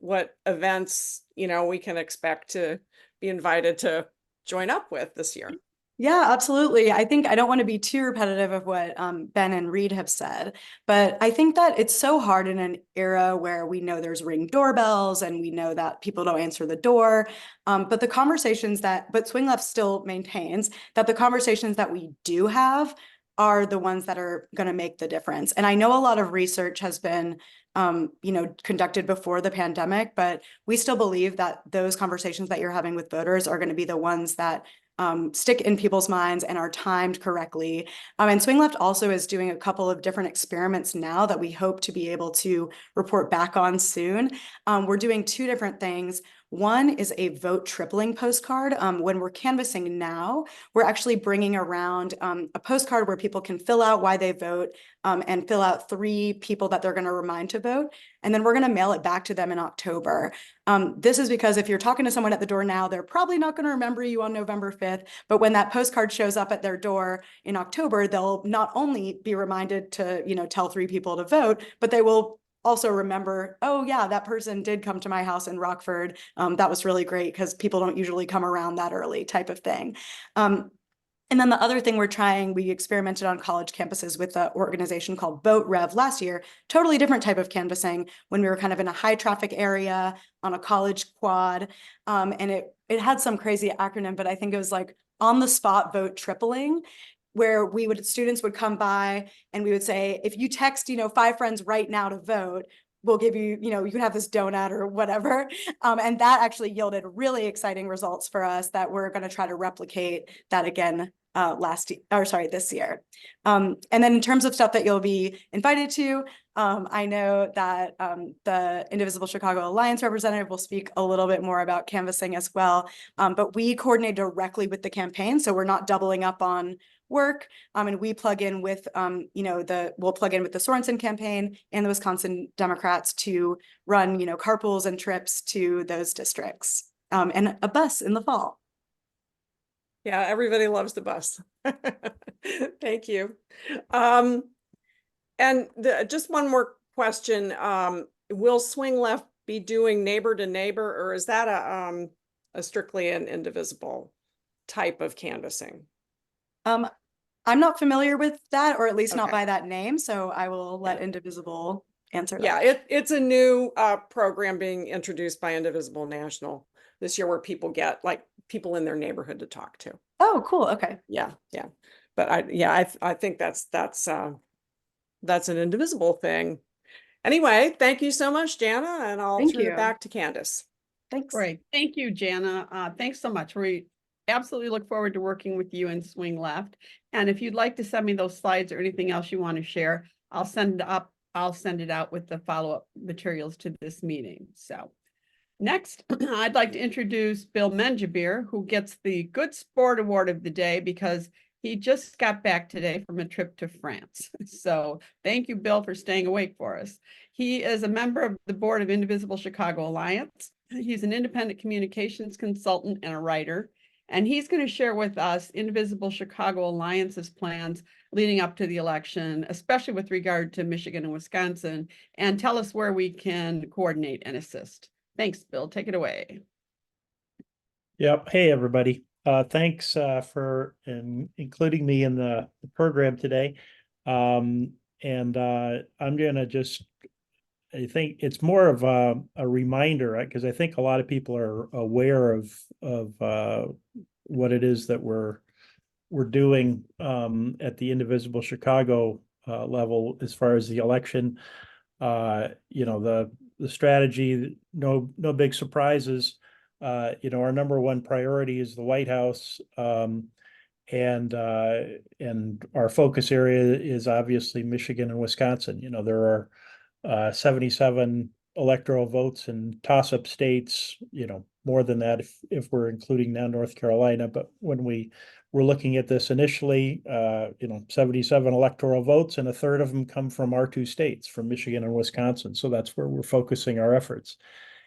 what events, you know, we can expect to be invited to join up with this year. Yeah, absolutely. I think I don't want to be too repetitive of what Ben and Reed have said, but I think that it's so hard in an era where we know there's Ring doorbells and we know that people don't answer the door. But the conversations but Swing Left still maintains that the conversations that we do have are the ones that are going to make the difference. And I know a lot of research has been conducted before the pandemic, but we still believe that those conversations that you're having with voters are going to be the ones that stick in people's minds and are timed correctly. And Swing Left also is doing a couple of different experiments now that we hope to be able to report back on soon. We're doing two different things. One is a vote tripling postcard. When we're canvassing now, we're actually bringing around a postcard where people can fill out why they vote and fill out 3 people that they're going to remind to vote. And then we're going to mail it back to them in October. This is because if you're talking to someone at the door now, they're probably not going to remember you on November 5th. But when that postcard shows up at their door in October, they'll not only be reminded to, tell 3 people to vote, but they will also remember, oh yeah, that person did come to my house in Rockford. That was really great because people don't usually come around that early, type of thing. And then the other thing we experimented on college campuses with an organization called Vote Rev last year, totally different type of canvassing when we were kind of in a high traffic area on a college quad. And it had some crazy acronym, but I think it was like on the spot vote tripling, where students would come by and we would say, if you text, 5 friends right now to vote, we'll give you, you can have this donut or whatever. And that actually yielded really exciting results for us that we're going to try to replicate that again this year. And then in terms of stuff that you'll be invited to, I know that the Indivisible Chicago Alliance representative will speak a little bit more about canvassing as well. But we coordinate directly with the campaign, so we're not doubling up on work. And we plug in with, we'll plug in with the Sorensen campaign and the Wisconsin Democrats to run, carpools and trips to those districts and a bus in the fall. Yeah, everybody loves the bus. Thank you. Just one more question. Will Swing Left be doing neighbor to neighbor, or is that a strictly an Indivisible type of canvassing? I'm not familiar with that, or at least not Okay. by that name, so I will let Indivisible answer that. Yeah, it's a new program being introduced by Indivisible National this year where people get people in their neighborhood to talk to. Oh, cool. Okay. Yeah. But I think that's an Indivisible thing. Anyway, thank you so much, Jana, and I'll Thank turn you. it back to Candace. Thanks. Great. Thank you, Jana. Thanks so much. We absolutely look forward to working with you in Swing Left. And if you'd like to send me those slides or anything else you want to share, I'll send it out with the follow-up materials to this meeting. So next, I'd like to introduce Bill Menjabir, who gets the Good Sport Award of the day because he just got back today from a trip to France. So thank you, Bill, for staying awake for us. He is a member of the board of Indivisible Chicago Alliance. He's an independent communications consultant and a writer. And he's going to share with us Indivisible Chicago Alliance's plans leading up to the election, especially with regard to Michigan and Wisconsin, and tell us where we can coordinate and assist. Thanks, Bill. Take it away. Yep. Hey, everybody. Thanks for including me in the program today. I'm going to just I think it's more of a reminder, because I think a lot of people are aware of what it is that we're doing at the Indivisible Chicago level as far as the election. The strategy, no big surprises. Our number one priority is the White House. And our focus area is obviously Michigan and Wisconsin. There are 77 electoral votes in toss-up states, more than that if we're including now North Carolina. But when we were looking at this initially, 77 electoral votes, and a third of them come from our two states, from Michigan and Wisconsin. So that's where we're focusing our efforts.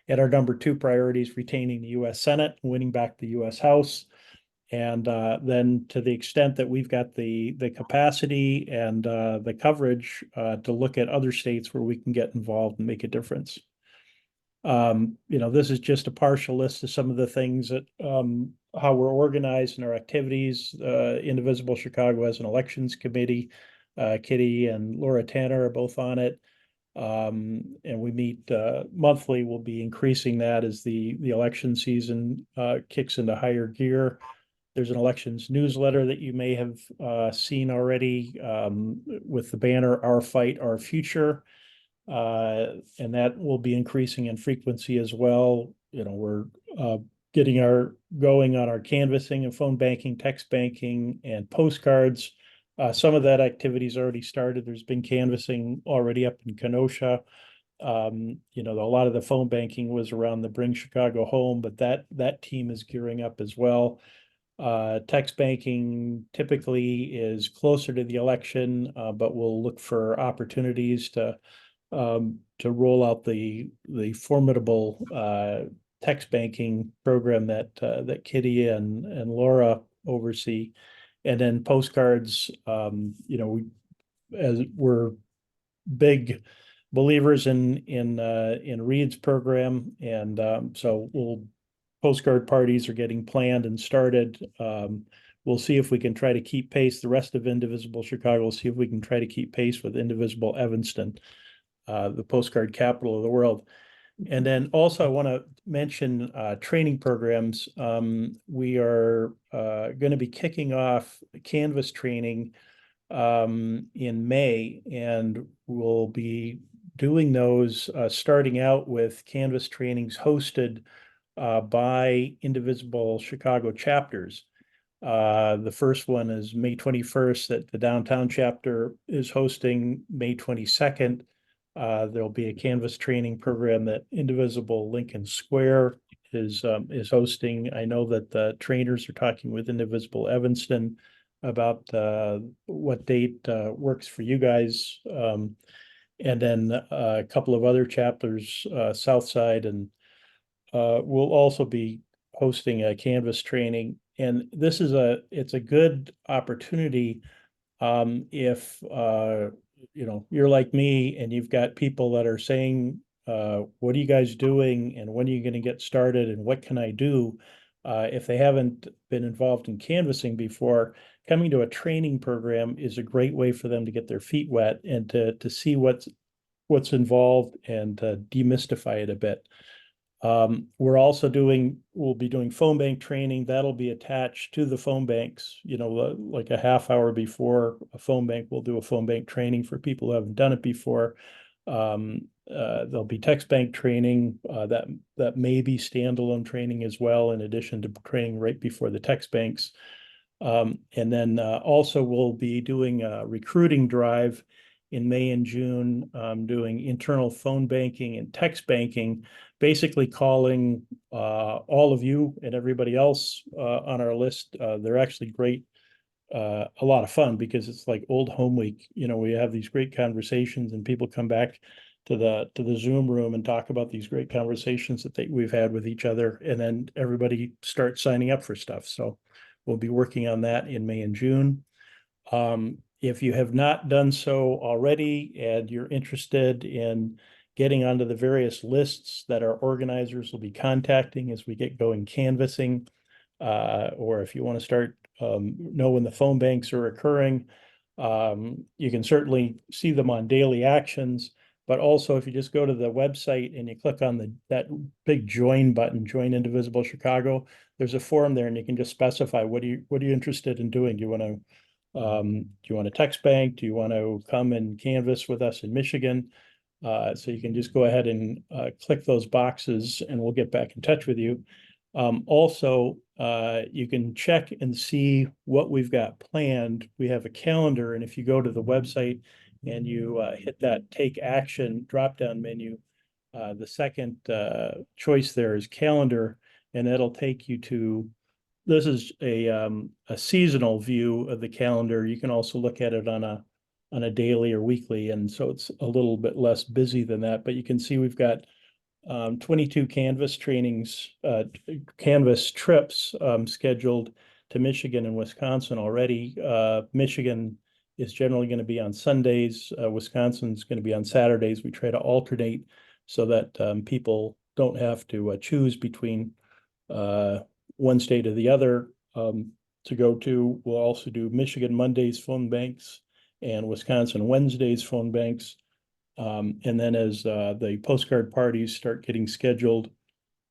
And our number two priority is retaining the U.S. Senate, winning back the U.S. House. And then to the extent that we've got the capacity and the coverage to look at other states where we can get involved and make a difference. This is just a partial list of some of the things that how we're organized in our activities. Indivisible Chicago has an elections committee. Kitty and Laura Tanner are both on it. And we meet monthly. We'll be increasing that as the election season kicks into higher gear. There's an elections newsletter that you may have seen already with the banner "Our Fight, Our Future," and that will be increasing in frequency as well. We're going on our canvassing and phone banking, text banking, and postcards. Some of that activity's already started. There's been canvassing already up in Kenosha. A lot of the phone banking was around the Bring Chicago Home, but that team is gearing up as well. Text banking typically is closer to the election, but we'll look for opportunities to roll out the formidable text banking program that Kitty and Laura oversee. And then postcards, we're big believers in Reed's program, and so postcard parties are getting planned and started. We'll see if we can try to keep pace. The rest of Indivisible Chicago, we'll see if we can try to keep pace with Indivisible Evanston, the postcard capital of the world. And then also I want to mention training programs. We are going to be kicking off Canvas training in May, and we'll be doing those starting out with Canvas trainings hosted by Indivisible Chicago chapters. The first one is May 21st that the downtown chapter is hosting. May 22nd, there'll be a Canvas training program that Indivisible Lincoln Square is hosting. I know that the trainers are talking with Indivisible Evanston about what date works for you guys. And then a couple of other chapters, Southside and we'll also be hosting a Canvas training, and it's a good opportunity if you're like me and you've got people that are saying, what are you guys doing, and when are you going to get started, and what can I do? If they haven't been involved in canvassing before, coming to a training program is a great way for them to get their feet wet and to see what's involved and to demystify it a bit. We'll be doing phone bank training. That'll be attached to the phone banks, like a half hour before a phone bank, we'll do a phone bank training for people who haven't done it before. There'll be text bank training that may be standalone training as well, in addition to training right before the text banks. And then also we'll be doing a recruiting drive in May and June, doing internal phone banking and text banking, basically calling all of you and everybody else on our list. They're actually great, a lot of fun, because it's like old home week. We have these great conversations, and people come back to the Zoom room and talk about these great conversations that we've had with each other, and then everybody starts signing up for stuff. So we'll be working on that in May and June. If you have not done so already and you're interested in getting onto the various lists that our organizers will be contacting as we get going canvassing, or if you want to start know when the phone banks are occurring, you can certainly see them on daily actions. But also, if you just go to the website and you click on that big join button, Join Indivisible Chicago, there's a form there, and you can just specify what are you interested in doing? Do you want to text bank? Do you want to come and canvass with us in Michigan? So you can just go ahead and click those boxes, and we'll get back in touch with you. Also, you can check and see what we've got planned. We have a calendar, and if you go to the website and you hit that Take Action drop-down menu, the second choice there is Calendar, and that'll take you to, this is a seasonal view of the calendar. You can also look at it on a daily or weekly, and so it's a little bit less busy than that. But you can see we've got 22 canvas trainings, canvas trips scheduled to Michigan and Wisconsin already. Michigan is generally going to be on Sundays. Wisconsin's going to be on Saturdays. We try to alternate so that people don't have to choose between one state or the other to go to. We'll also do Michigan Mondays phone banks and Wisconsin Wednesdays phone banks. And then as the postcard parties start getting scheduled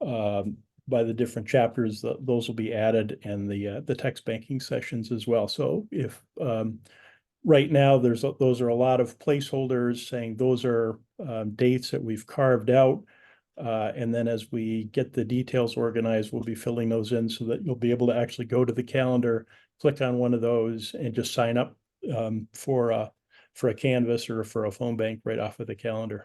by the different chapters, those will be added, and the text banking sessions as well. So if right now those are a lot of placeholders saying those are dates that we've carved out. And then as we get the details organized, we'll be filling those in so that you'll be able to actually go to the calendar, click on one of those, and just sign up for a canvas or for a phone bank right off of the calendar.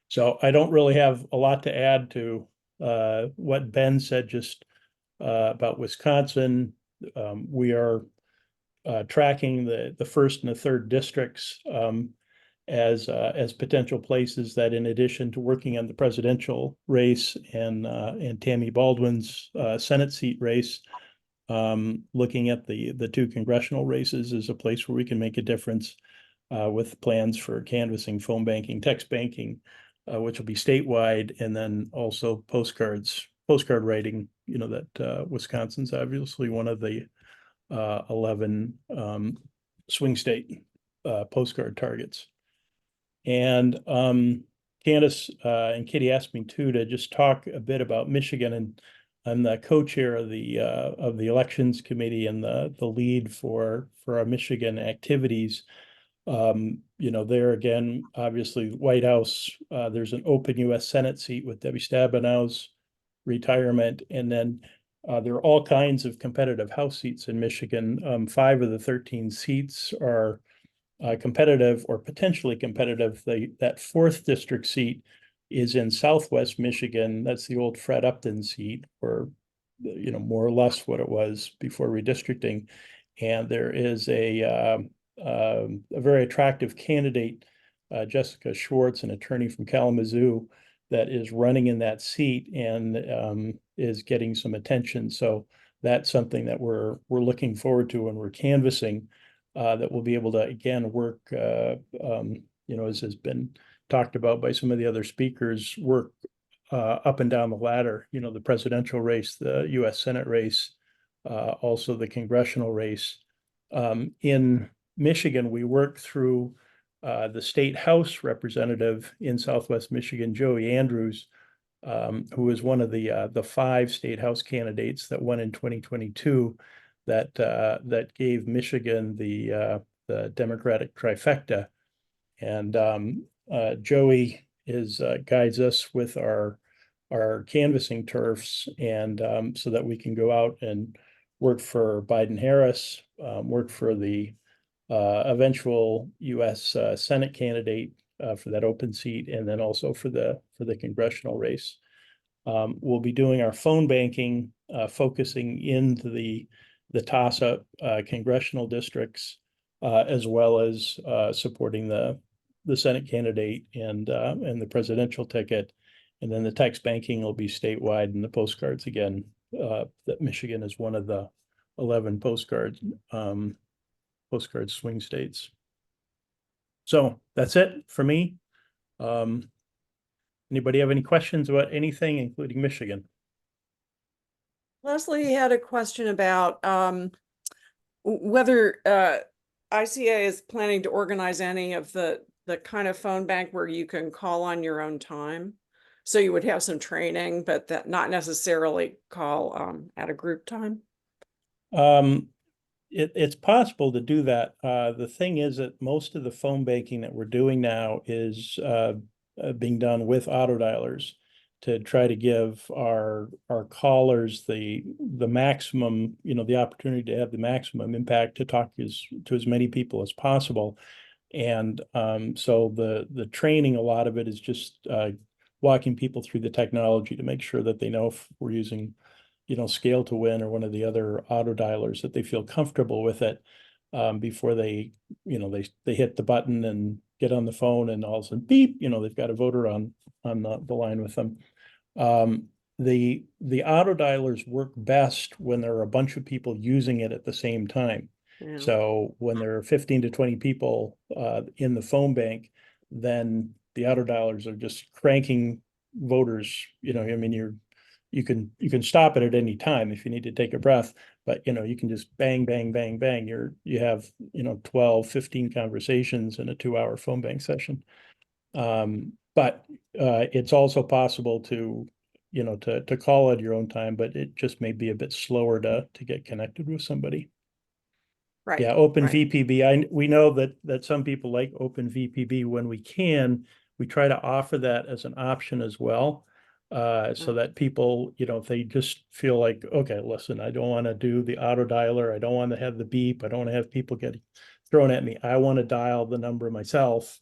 So I don't really have a lot to add to what Ben said just about Wisconsin. We are tracking the first and the third districts as potential places that, in addition to working on the presidential race and Tammy Baldwin's Senate seat race, looking at the two congressional races is a place where we can make a difference with plans for canvassing, phone banking, text banking, which will be statewide, and then also postcard writing. You know that Wisconsin's obviously one of the 11 swing state postcard targets. And Candace and Kitty asked me too to just talk a bit about Michigan, and I'm the co-chair of the elections committee and the lead for our Michigan activities. There again, obviously White House, there's an open U.S. Senate seat with Debbie Stabenow's retirement, and then there are all kinds of competitive House seats in Michigan. 5 of the 13 seats are competitive or potentially competitive. That 4th district seat is in Southwest Michigan. That's the old Fred Upton seat, or more or less what it was before redistricting. And there is a very attractive candidate, Jessica Schwartz, an attorney from Kalamazoo, that is running in that seat and is getting some attention. So that's something that we're looking forward to when we're canvassing, that we'll be able to again work, as has been talked about by some of the other speakers, work up and down the ladder. The presidential race, the U.S. Senate race, also the congressional race. In Michigan, we worked through the state House representative in Southwest Michigan, Joey Andrews, who was one of the 5 state House candidates that won in 2022, that gave Michigan the Democratic trifecta. And Joey guides us with our canvassing turfs, and so that we can go out and work for Biden-Harris, work for the eventual U.S. Senate candidate for that open seat, and then also for the congressional race. We'll be doing our phone banking, focusing into the toss-up congressional districts, as well as supporting the Senate candidate and the presidential ticket. And then the text banking will be statewide, and the postcards again, that Michigan is one of the 11 postcard swing states. So that's it for me. Anybody have any questions about anything, including Michigan? Leslie had a question about whether ICA is planning to organize any of the the kind of phone bank where you can call on your own time. So you would have some training, but that not necessarily call at a group time. It's possible to do that. The thing is that most of the phone banking that we're doing now is being done with auto dialers to try to give our callers the maximum, the opportunity to have the maximum impact to talk to as many people as possible. And so the training, a lot of it is just walking people through the technology to make sure that they know if we're using Scale to Win or one of the other auto dialers, that they feel comfortable with it before they hit the button and get on the phone and all of a sudden beep, they've got a voter on the line with them. The auto dialers work best when there are a bunch of people using it at the same time. Yeah. So when there are 15 to 20 people in the phone bank, then the auto dialers are just cranking voters. I mean, you can stop it at any time if you need to take a breath, but you can just bang, bang, bang, bang. You have 12, 15 conversations in a 2-hour phone bank session. But it's also possible to call at your own time, but it just may be a bit slower to get connected with somebody. Right. Yeah, Open right. VPB. We know that some people like Open VPB. When we can, we try to offer that as an option as well. So that people, if they just feel like, okay, listen, I don't want to do the auto dialer. I don't want to have the beep. I don't want to have people get thrown at me. I want to dial the number myself.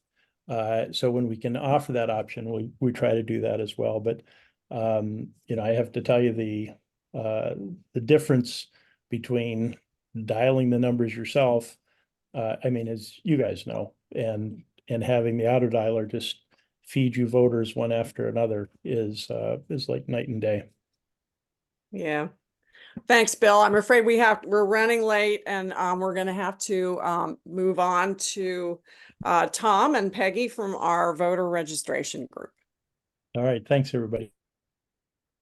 So when we can offer that option, we try to do that as well. But, I have to tell you the difference between dialing the numbers yourself, I mean, as you guys know, and having the auto dialer just feed you voters one after another is like night and day. Yeah. Thanks, Bill. I'm afraid we're running late, and we're going to have to move on to Tom and Peggy from our voter registration group. All right. Thanks, everybody.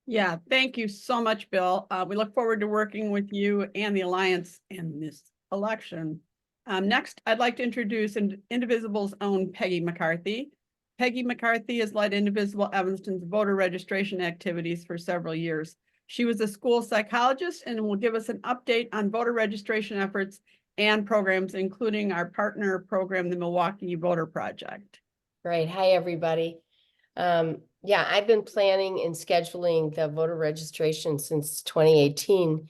Yeah, thank you so much, Bill. We look forward to working with you and the Alliance in this election. Next, I'd like to introduce Indivisible's own Peggy McCarthy. Peggy McCarthy has led Indivisible Evanston's voter registration activities for several years. She was a school psychologist and will give us an update on voter registration efforts and programs, including our partner program, the Milwaukee Voter Project. Great. Hi, everybody. Yeah, I've been planning and scheduling the voter registration since 2018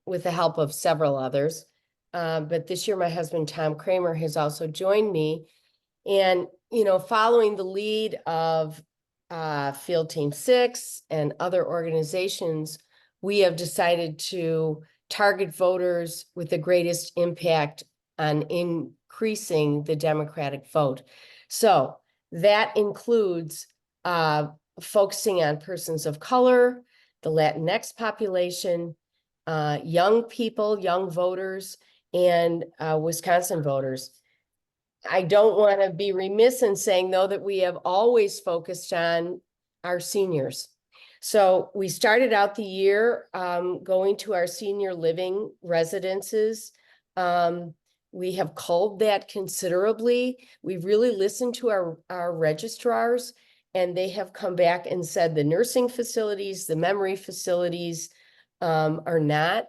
with the help of several others. But this year, my husband, Tom Kramer, has also joined me. And, following the lead of Field Team 6 and other organizations, we have decided to target voters with the greatest impact on increasing the Democratic vote. So that includes focusing on persons of color, the Latinx population, young people, young voters, and Wisconsin voters. I don't want to be remiss in saying, though, that we have always focused on our seniors. So we started out the year going to our senior living residences. We have culled that considerably. We've really listened to our registrars, and they have come back and said the nursing facilities, the memory facilities are not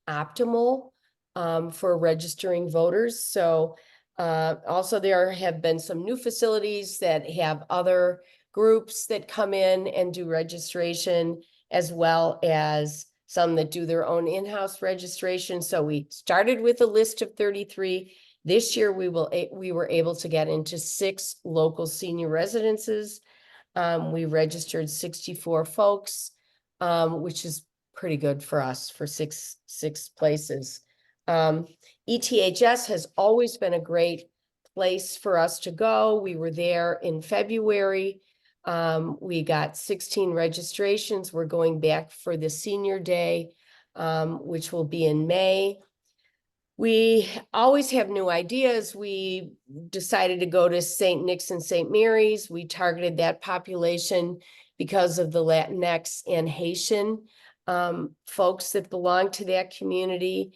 optimal for registering voters. So also there have been some new facilities that have other groups that come in and do registration, as well as some that do their own in-house registration. So we started with a list of 33. This year we were able to get into 6 local senior residences. We registered 64 folks, which is pretty good for us for six places. ETHS has always been a great place for us to go. We were there in February. We got 16 registrations. We're going back for the senior day, which will be in May. We always have new ideas. We decided to go to St. Nick's and St. Mary's. We targeted that population because of the Latinx and Haitian folks that belong to that community.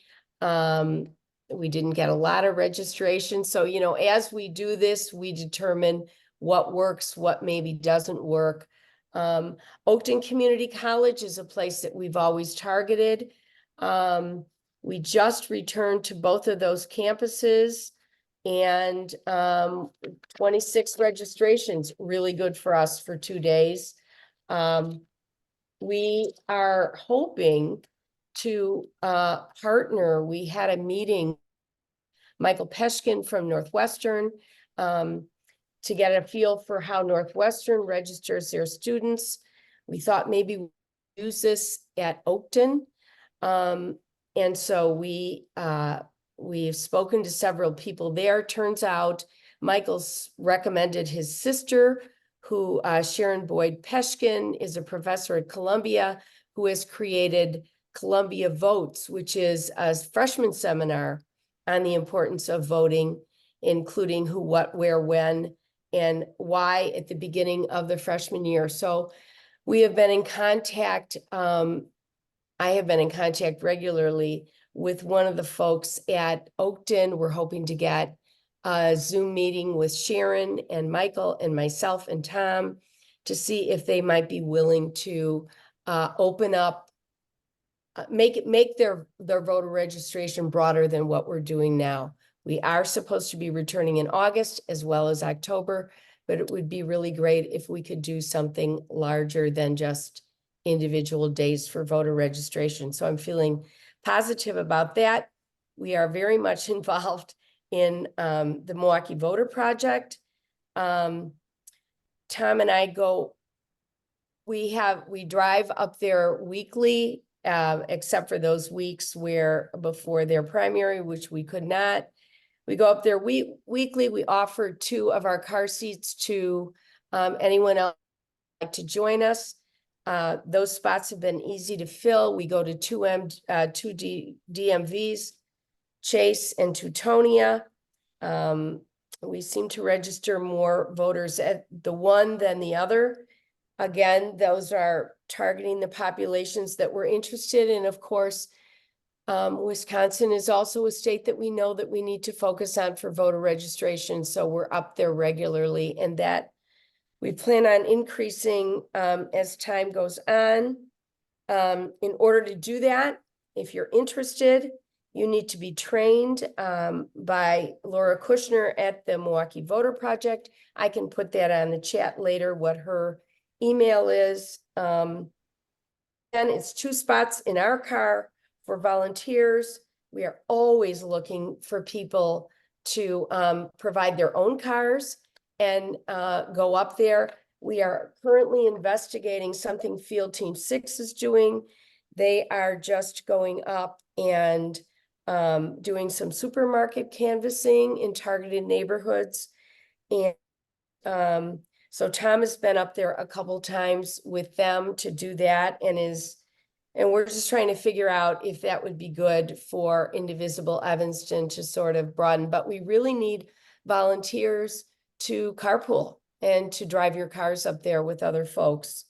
We didn't get a lot of registration. So, you know, as we do this, we determine what works, what maybe doesn't work. Oakton Community College is a place that we've always targeted. We just returned to both of those campuses, and 26 registrations, really good for us for 2 days. We are hoping to partner. We had a meeting, Michael Peshkin from Northwestern, to get a feel for how Northwestern registers their students. We thought maybe we'd use this at Oakton. And so we've spoken to several people there. Turns out Michael's recommended his sister, who Sharon Boyd Peshkin is a professor at Columbia, who has created Columbia Votes, which is a freshman seminar on the importance of voting, including who, what, where, when, and why at the beginning of the freshman year. So we have been in contact. I have been in contact regularly with one of the folks at Oakton. We're hoping to get a Zoom meeting with Sharon and Michael and myself and Tom to see if they might be willing to open up, make their voter registration broader than what we're doing now. We are supposed to be returning in August as well as October, but it would be really great if we could do something larger than just individual days for voter registration. So I'm feeling positive about that. We are very much involved in the Milwaukee Voter Project. Tom and I go, we drive up there weekly, except for those weeks where before their primary, which we could not. We go up there weekly. We offer 2 of our car seats to anyone else who'd like to join us. Those spots have been easy to fill. We go to 2 DMVs, Chase and Teutonia. We seem to register more voters at the one than the other. Again, those are targeting the populations that we're interested in. Of course, Wisconsin is also a state that we know that we need to focus on for voter registration. So we're up there regularly, and that we plan on increasing as time goes on. In order to do that, if you're interested, you need to be trained by Laura Kushner at the Milwaukee Voter Project. I can put that on the chat later, what her email is. And it's 2 spots in our car for volunteers. We are always looking for people to provide their own cars and go up there. We are currently investigating something Field Team 6 is doing. They are just going up and doing some supermarket canvassing in targeted neighborhoods. And so Tom has been up there a couple times with them to do that, and we're just trying to figure out if that would be good for Indivisible Evanston to sort of broaden. But we really need volunteers to carpool and to drive your cars up there with other folks.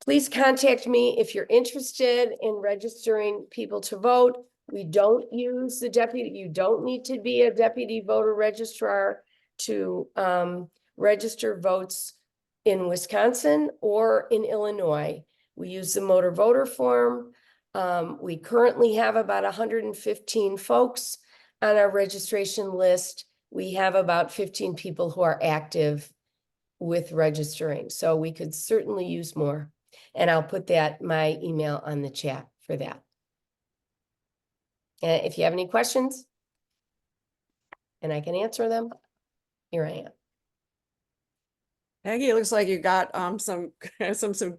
Please contact me if you're interested in registering people to vote. We don't use the deputy. You don't need to be a deputy voter registrar to register votes in Wisconsin or in Illinois. We use the motor voter form. We currently have about 115 folks on our registration list. We have about 15 people who are active with registering. So we could certainly use more. And I'll put my email on the chat for that. And if you have any questions and I can answer them, here I am. Peggy, it looks like you got some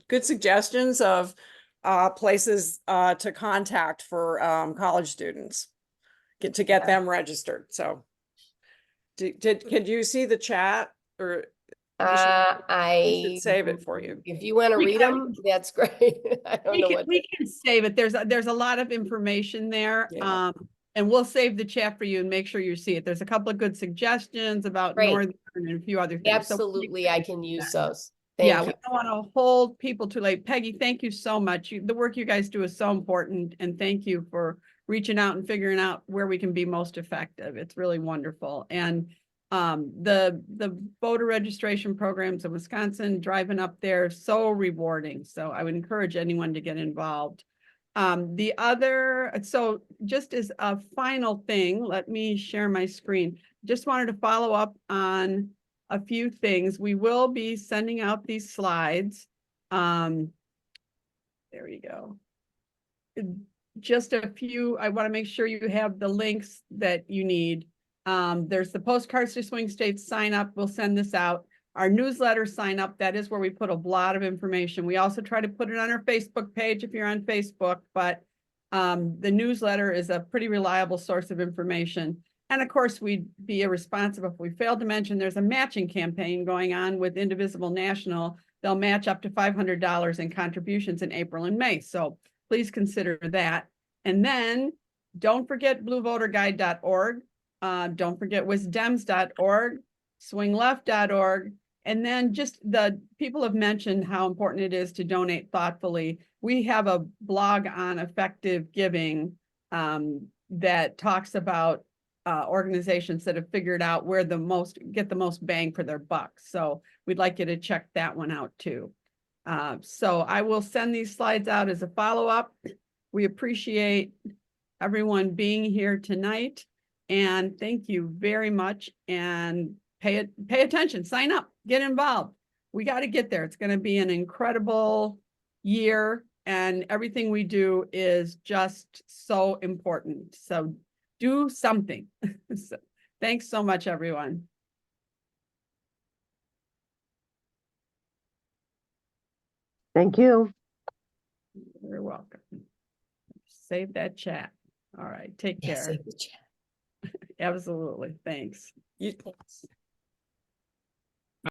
good suggestions of places to contact for college students to get them registered. So could you see the chat, or I should save it for you? If you want to read them, that's great. I don't know what we can save it. There's a lot of information there. Yeah. And we'll save the chat for you and make sure you see it. There's a couple of good suggestions about Great. Northern and a few other things. Absolutely, I can use those. Yeah, Thank we you. don't want to hold people too late. Peggy, thank you so much. The work you guys do is so important, and thank you for reaching out and figuring out where we can be most effective. It's really wonderful. And the voter registration programs in Wisconsin, driving up there, so rewarding. So I would encourage anyone to get involved. So just as a final thing, let me share my screen. Just wanted to follow up on a few things. We will be sending out these slides. There you go. Just a few, I want to make sure you have the links that you need. There's the postcards to swing states sign up. We'll send this out. Our newsletter sign up, that is where we put a lot of information. We also try to put it on our Facebook page if you're on Facebook, but the newsletter is a pretty reliable source of information. And of course, we'd be irresponsible if we failed to mention there's a matching campaign going on with Indivisible National. They'll match up to $500 in contributions in April and May. So please consider that. And then don't forget bluevoterguide.org. Don't forget wisdems.org, swingleft.org. And then just the people have mentioned how important it is to donate thoughtfully. We have a blog on effective giving that talks about organizations that have figured out where get the most bang for their buck. So we'd like you to check that one out too. So I will send these slides out as a follow-up. We appreciate everyone being here tonight, and thank you very much. And pay attention, sign up, get involved. We got to get there. It's going to be an incredible year, and everything we do is just so important. So do something. So, thanks so much, everyone. Thank you. You're welcome. Save that chat. All right, take Yeah, care. save the chat. Absolutely. Thanks. You, Thanks.